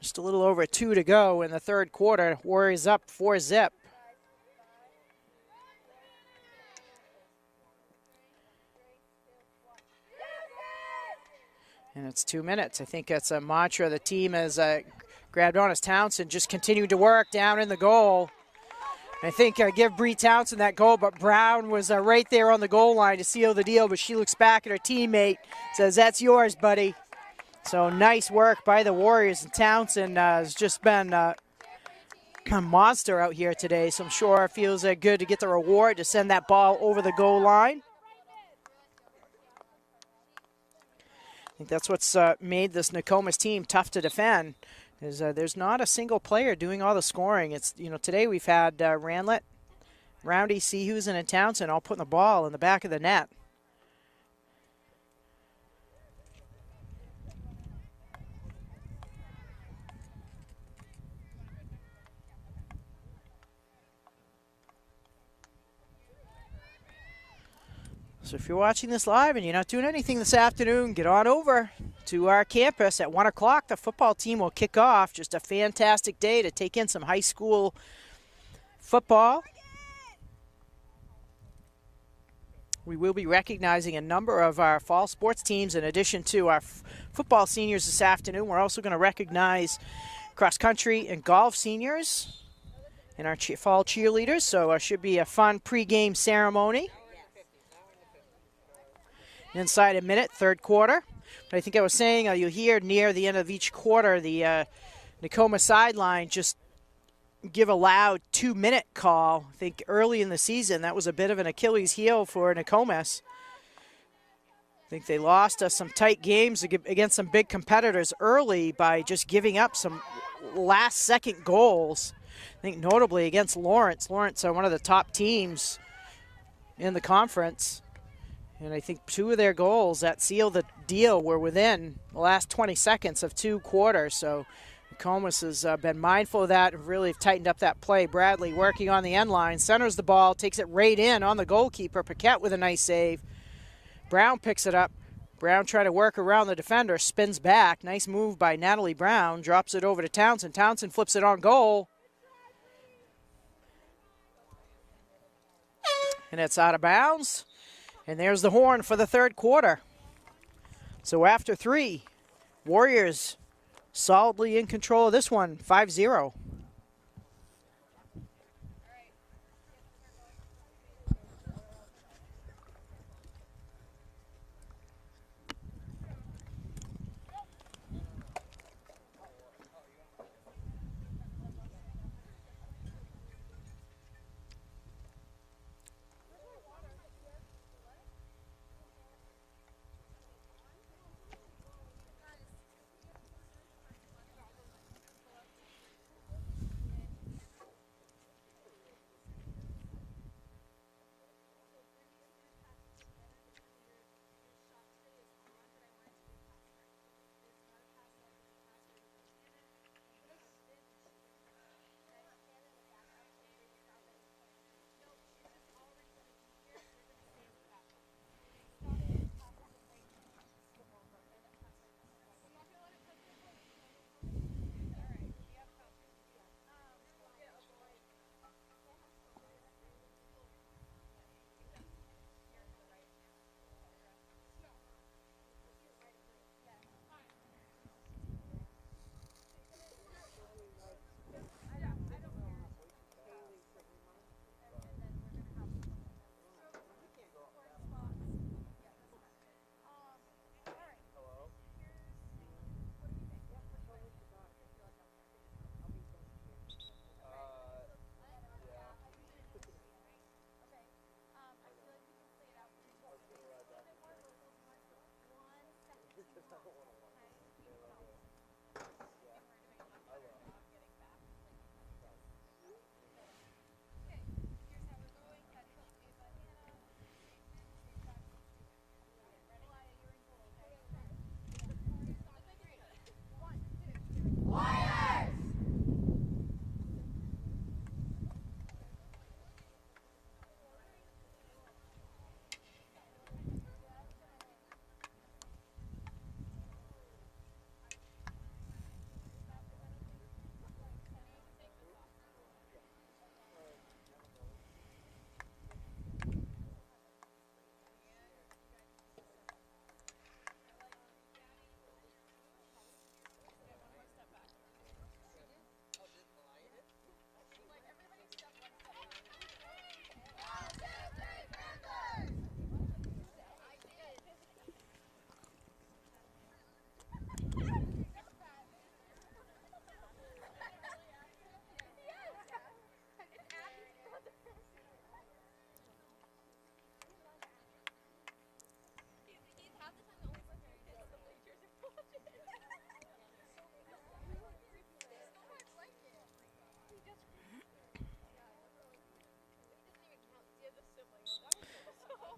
just a little over 2 to go in the 3rd quarter. Warriors up 4-0. And it's 2 minutes. I think that's a mantra the team has grabbed on as Townsend just continued to work down in the goal. I think give Bree Townsend that goal, but Brown was right there on the goal line to seal the deal, but she looks back at her teammate, says, "That's yours, buddy." So nice work by the Warriors, and Townsend has just been a monster out here today, so I'm sure it feels good to get the reward to send that ball over the goal line. I think that's what's made this Nokomis team tough to defend. Is there's not a single player doing all the scoring. It's today we've had Ranlett, Roundy, Seahusen, and Townsend all putting the ball in the back of the net. So if you're watching this live and you're not doing anything this afternoon, get on over to our campus at 1 o'clock. The football team will kick off. Just a fantastic day to take in some high school football. We will be recognizing a number of our fall sports teams in addition to our football seniors this afternoon. We're also going to recognize cross country and golf seniors and our fall cheerleaders. So it should be a fun pregame ceremony. Inside a minute, third quarter. But I think I was saying you'll hear near the end of each quarter the Nokomis sideline just give a loud 2-minute call. I think early in the season that was a bit of an Achilles heel for Nokomis. I think they lost some tight games against some big competitors early by just giving up some last-second goals. I think notably against Lawrence. Lawrence are one of the top teams in the conference. And I think 2 of their goals that sealed the deal were within the last 20 seconds of 2 quarters. So Nokomis has been mindful of that and really tightened up that play. Bradley working on the end line, centers the ball, takes it right in on the goalkeeper. Paquette with a nice save. Brown picks it up. Brown trying to work around the defender, spins back. Nice move by Natalie Brown, drops it over to Townsend. Townsend flips it on goal. And it's out of bounds. And there's the horn for the third quarter. So after 3, Warriors solidly in control of this one, 5-0.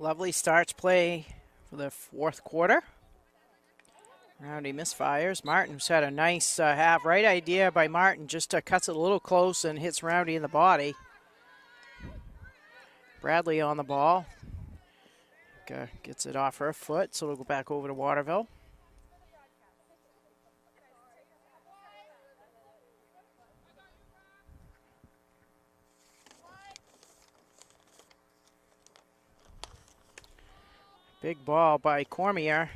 Lovely starts play for the fourth quarter. Roundy misfires. Martin's had a nice half. Right idea by Martin, just cuts it a little close and hits Roundy in the body. Bradley on the ball. Gets it off her foot, so it'll go back over to Waterville. Big ball by Cormier.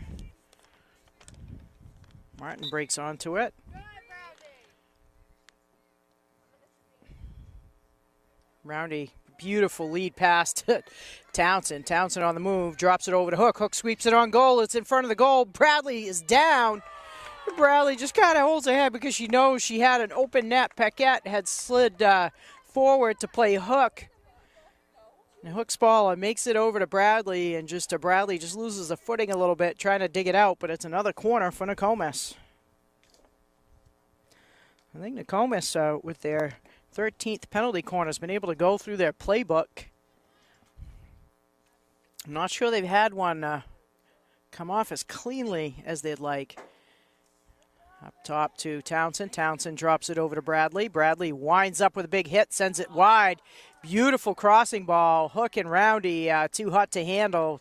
Martin breaks onto it. Roundy, beautiful lead pass to Townsend. Townsend on the move, drops it over to Hook. Hook sweeps it on goal. It's in front of the goal. Bradley is down. Bradley just kind of holds her head because she knows she had an open net. Paquette had slid forward to play Hook. And Hook's ball makes it over to Bradley, and Bradley just loses the footing a little bit trying to dig it out, but it's another corner for Nokomis. I think Nokomis, with their 13th penalty corner, has been able to go through their playbook. I'm not sure they've had one come off as cleanly as they'd like. Up top to Townsend. Townsend drops it over to Bradley. Bradley winds up with a big hit, sends it wide. Beautiful crossing ball. Hook and Roundy too hot to handle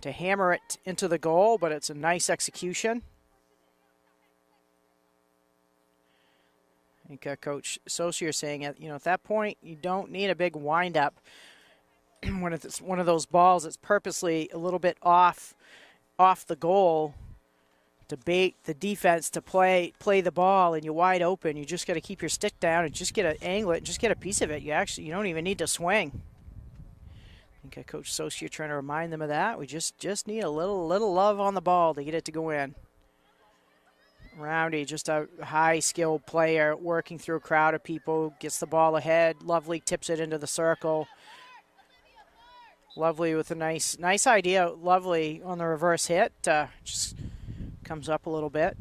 to hammer it into the goal, but it's a nice execution. I think Coach Saucier saying, at that point, you don't need a big wind-up. When it's one of those balls that's purposely a little bit off the goal, to bait the defense to play the ball, and you're wide open. You just got to keep your stick down and just get an angle it and just get a piece of it. You don't even need to swing. I think Coach Saucier trying to remind them of that. We just need a little love on the ball to get it to go in. Roundy, just a high-skilled player working through a crowd of people, gets the ball ahead. Lovely tips it into the circle. Lovely with a nice idea. Lovely on the reverse hit. Just comes up a little bit.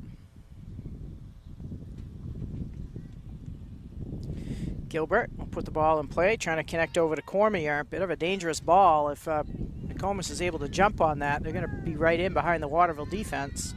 Gilbert will put the ball in play, trying to connect over to Cormier. A bit of a dangerous ball. If Nokomis is able to jump on that, they're going to be right in behind the Waterville defense.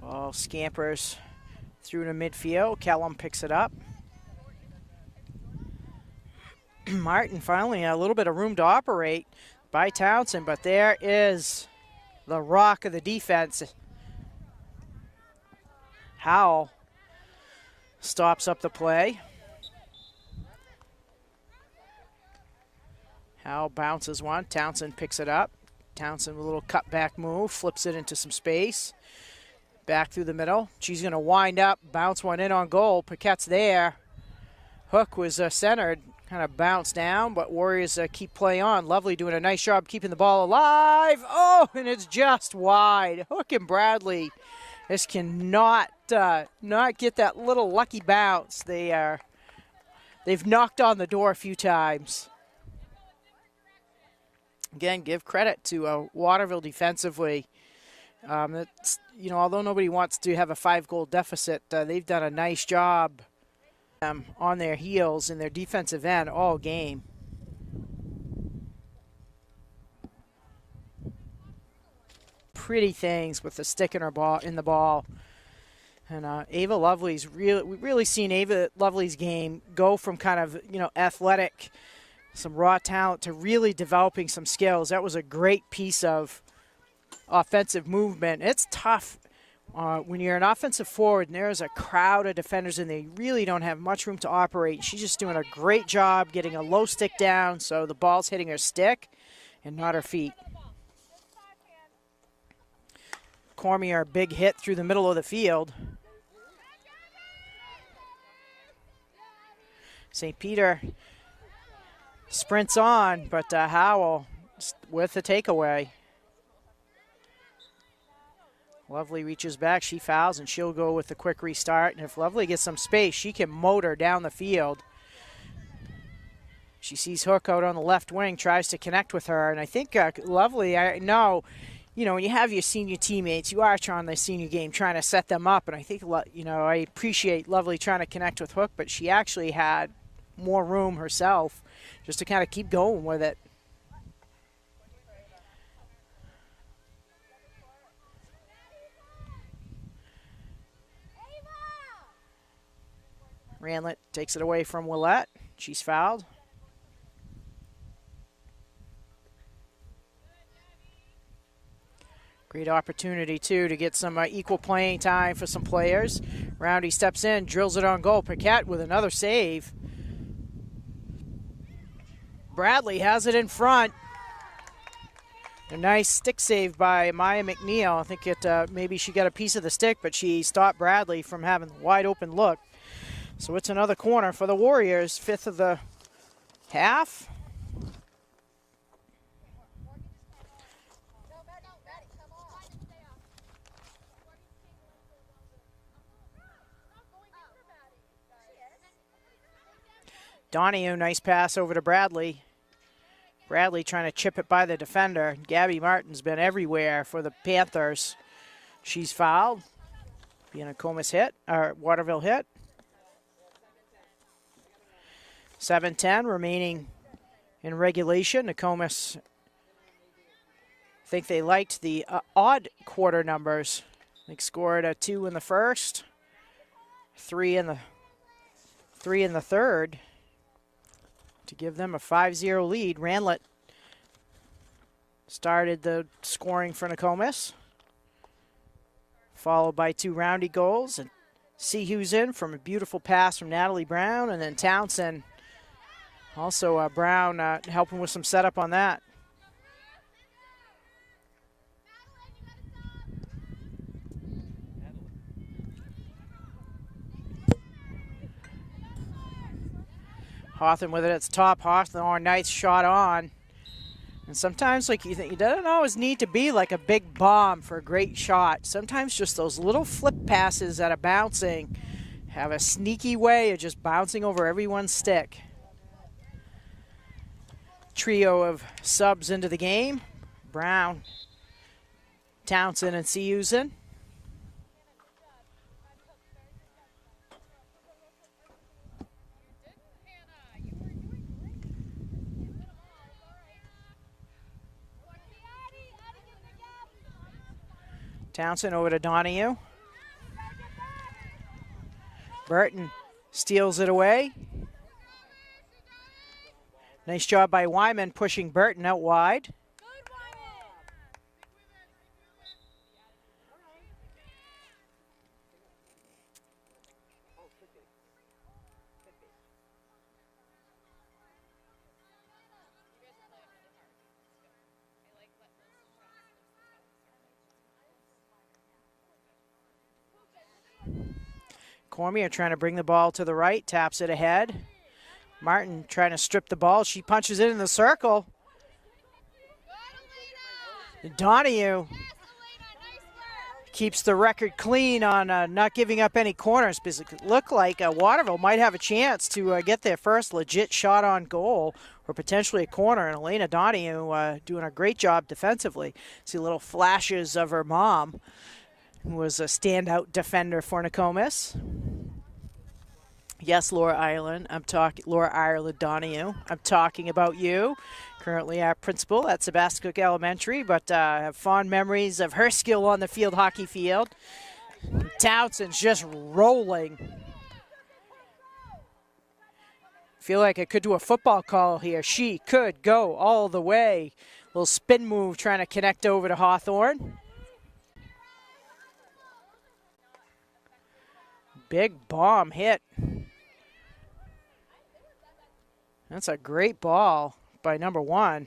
Ball scampers through to midfield. Kellum picks it up. Martin finally a little bit of room to operate by Townsend, but there is the rock of the defense. Howell stops up the play. Howell bounces one. Townsend picks it up. Townsend with a little cutback move, flips it into some space. Back through the middle. She's going to wind up, bounce one in on goal. Paquette's there. Hook was centered, kind of bounced down, but Warriors keep play on. Lovely doing a nice job keeping the ball alive. Oh, and it's just wide. Hook and Bradley just cannot not get that little lucky bounce. They've knocked on the door a few times. Again, give credit to Waterville defensively. Although nobody wants to have a 5-goal deficit, they've done a nice job on their heels in their defensive end all game. Pretty things with the stick in the ball. And Ava Lovely's we've really seen Ava Lovely's game go from kind of, athletic, some raw talent, to really developing some skills. That was a great piece of offensive movement. It's tough when you're an offensive forward and there's a crowd of defenders and they really don't have much room to operate. She's just doing a great job getting a low stick down so the ball's hitting her stick and not her feet. Cormier, big hit through the middle of the field. St. Peter sprints on, but Howell with the takeaway. Lovely reaches back, she fouls, and she'll go with the quick restart. And if Lovely gets some space, she can motor down the field. She sees Hook out on the left wing, tries to connect with her, and I think Lovely, I know, you know, when you have your senior teammates, you are trying the senior game, trying to set them up, and I think, you know, I appreciate Lovely trying to connect with Hook, but she actually had more room herself just to kind of keep going with it. Ranlett takes it away from Willette. She's fouled. Great opportunity, too, to get some equal playing time for some players. Roundy steps in, drills it on goal. Paquette with another save. Bradley has it in front. A nice stick save by Maya McNeil. I think maybe she got a piece of the stick, but she stopped Bradley from having a wide open look. So it's another corner for the Warriors, 5th of the half. Donahue, nice pass over to Bradley. Bradley trying to chip it by the defender. Gabby Martin's been everywhere for the Panthers. She's fouled. Being a Nokomis hit, or Waterville hit. 7:10 remaining in regulation. Nokomis, I think they liked the odd quarter numbers. They scored a 2 in the first, 3 in the third to give them a 5-0 lead. Ranlett started the scoring for Nokomis, followed by 2 Roundy goals, and Seahew's in from a beautiful pass from Natalie Brown, and then Townsend. Also, Brown helping with some setup on that. Hawthorne with it at the top. Hawthorne, nice shot on. And sometimes, like, you think, it doesn't always need to be like a big bomb for a great shot. Sometimes just those little flip passes that are bouncing have a sneaky way of just bouncing over everyone's stick. Trio of subs into the game. Brown, Townsend, and Seahew's. Townsend over to Donahue. Burton steals it away. Nice job by Wyman pushing Burton out wide. Cormier trying to bring the ball to the right, taps it ahead. Martin trying to strip the ball. She punches it in the circle. Donahue keeps the record clean on not giving up any corners, because it looked like Waterville might have a chance to get their first legit shot on goal or potentially a corner. And Elena Donahue doing a great job defensively. See little flashes of her mom, who was a standout defender for Nokomis. Yes, Laura Ireland. Laura Ireland Donahue. I'm talking about you. Currently our principal at Sebasticook Elementary, but have fond memories of her skill on the field, hockey field. Townsend's just rolling. Feel like I could do a football call here. She could go all the way. Little spin move trying to connect over to Hawthorne. Big bomb hit. That's a great ball by number 1,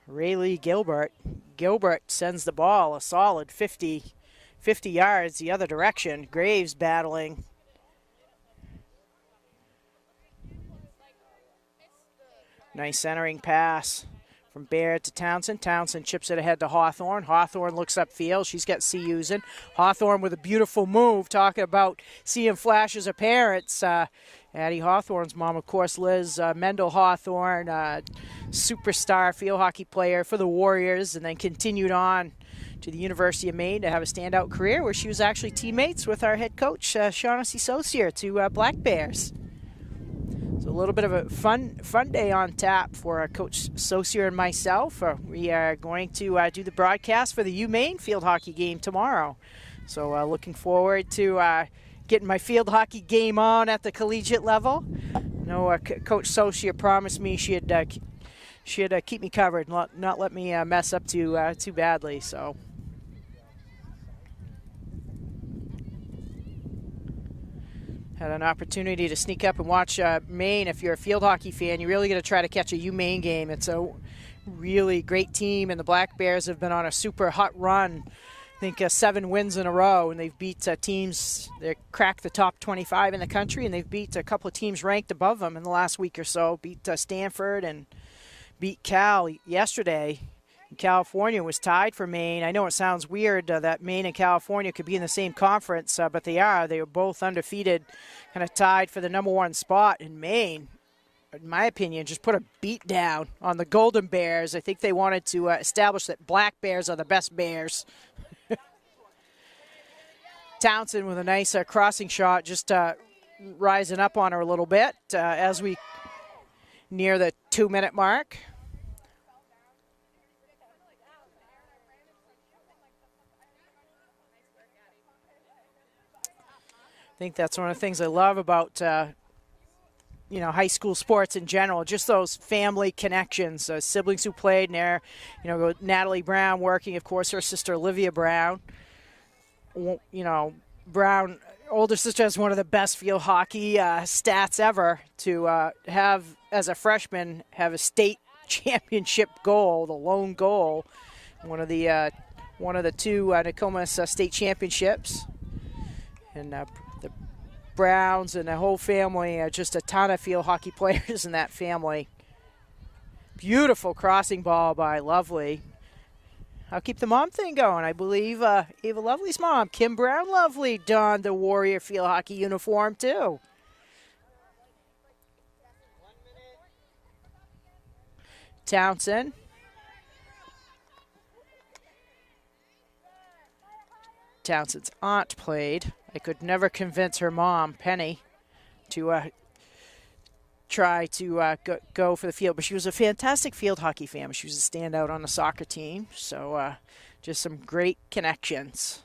Rayleigh Gilbert. Gilbert sends the ball a solid 50 yards the other direction. Graves battling. Nice centering pass from Baird to Townsend. Townsend chips it ahead to Hawthorne. Hawthorne looks upfield. She's got Seahew's. Hawthorne with a beautiful move. Talking about seeing flashes of parents. Addie Hawthorne's mom, of course, Liz Mendel Hawthorne, superstar field hockey player for the Warriors, and then continued on to the University of Maine to have a standout career where she was actually teammates with our head coach, Shaughnessy Saucier, to Black Bears. So a little bit of a fun day on tap for Coach Saucier and myself. We are going to do the broadcast for the UMaine field hockey game tomorrow. So looking forward to getting my field hockey game on at the collegiate level. No, Coach Saucier promised me she'd keep me covered, not let me mess up too badly. So. Had an opportunity to sneak up and watch Maine. If you're a field hockey fan, you really got to try to catch a UMaine game. It's a really great team, and the Black Bears have been on a super hot run. I think 7 wins in a row, and they've beat teams that cracked the top 25 in the country, and they've beat a couple of teams ranked above them in the last week or so. Beat Stanford and beat Cal yesterday. California was tied for Maine. I know it sounds weird that Maine and California could be in the same conference, but they are. They were both undefeated, kind of tied for the #1 spot. In Maine, in my opinion, just put a beat down on the Golden Bears. I think they wanted to establish that Black Bears are the best Bears. Townsend with a nice crossing shot, just rising up on her a little bit as we near the 2-minute mark. I think that's one of the things I love about high school sports in general, just those family connections, siblings who played in there, Natalie Brown working, of course, her sister Olivia Brown. Brown, older sister, has one of the best field hockey stats ever to have, as a freshman, have a state championship goal, the lone goal, one of the 2 Nokomis state championships. And the Browns and the whole family, just a ton of field hockey players in that family. Beautiful crossing ball by Lovely. I'll keep the mom thing going. I believe Ava Lovely's mom, Kim Brown Lovely, donned the Warrior field hockey uniform too. Townsend's aunt played. I could never convince her mom, Penny, to try to go for the field. But she was a fantastic field hockey fan. She was a standout on the soccer team. So just some great connections.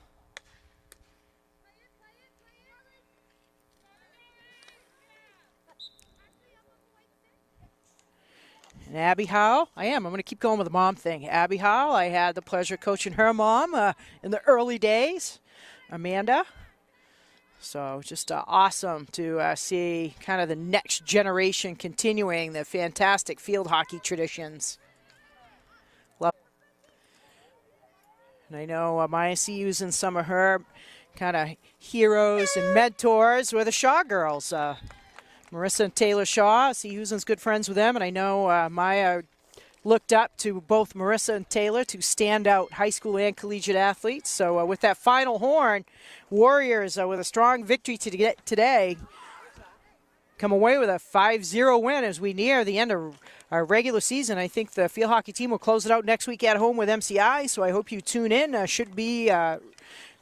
And Abby Howell, I'm going to keep going with the mom thing. Abby Howell, I had the pleasure of coaching her mom in the early days, Amanda. So just awesome to see kind of the next generation continuing the fantastic field hockey traditions. And I know Maya C. using some of her kind of heroes and mentors were the Shaw girls. Marissa and Taylor Shaw, see Houston's good friends with them, and I know Maya looked up to both Marissa and Taylor to stand out high school and collegiate athletes. So with that final horn, Warriors with a strong victory today come away with a 5-0 win as we near the end of our regular season. I think the field hockey team will close it out next week at home with MCI, so I hope you tune in. Should be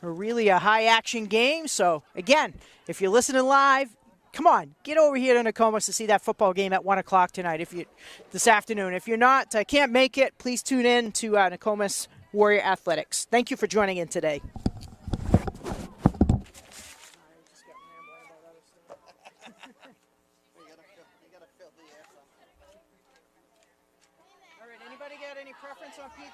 really a high-action game. So, again, if you're listening live, come on, get over here to Nokomis to see that football game at 1 o'clock tonight, this afternoon. If you're not, can't make it, please tune in to Nokomis Warrior Athletics. Thank you for joining in today. All right, anybody got any preference on pizza?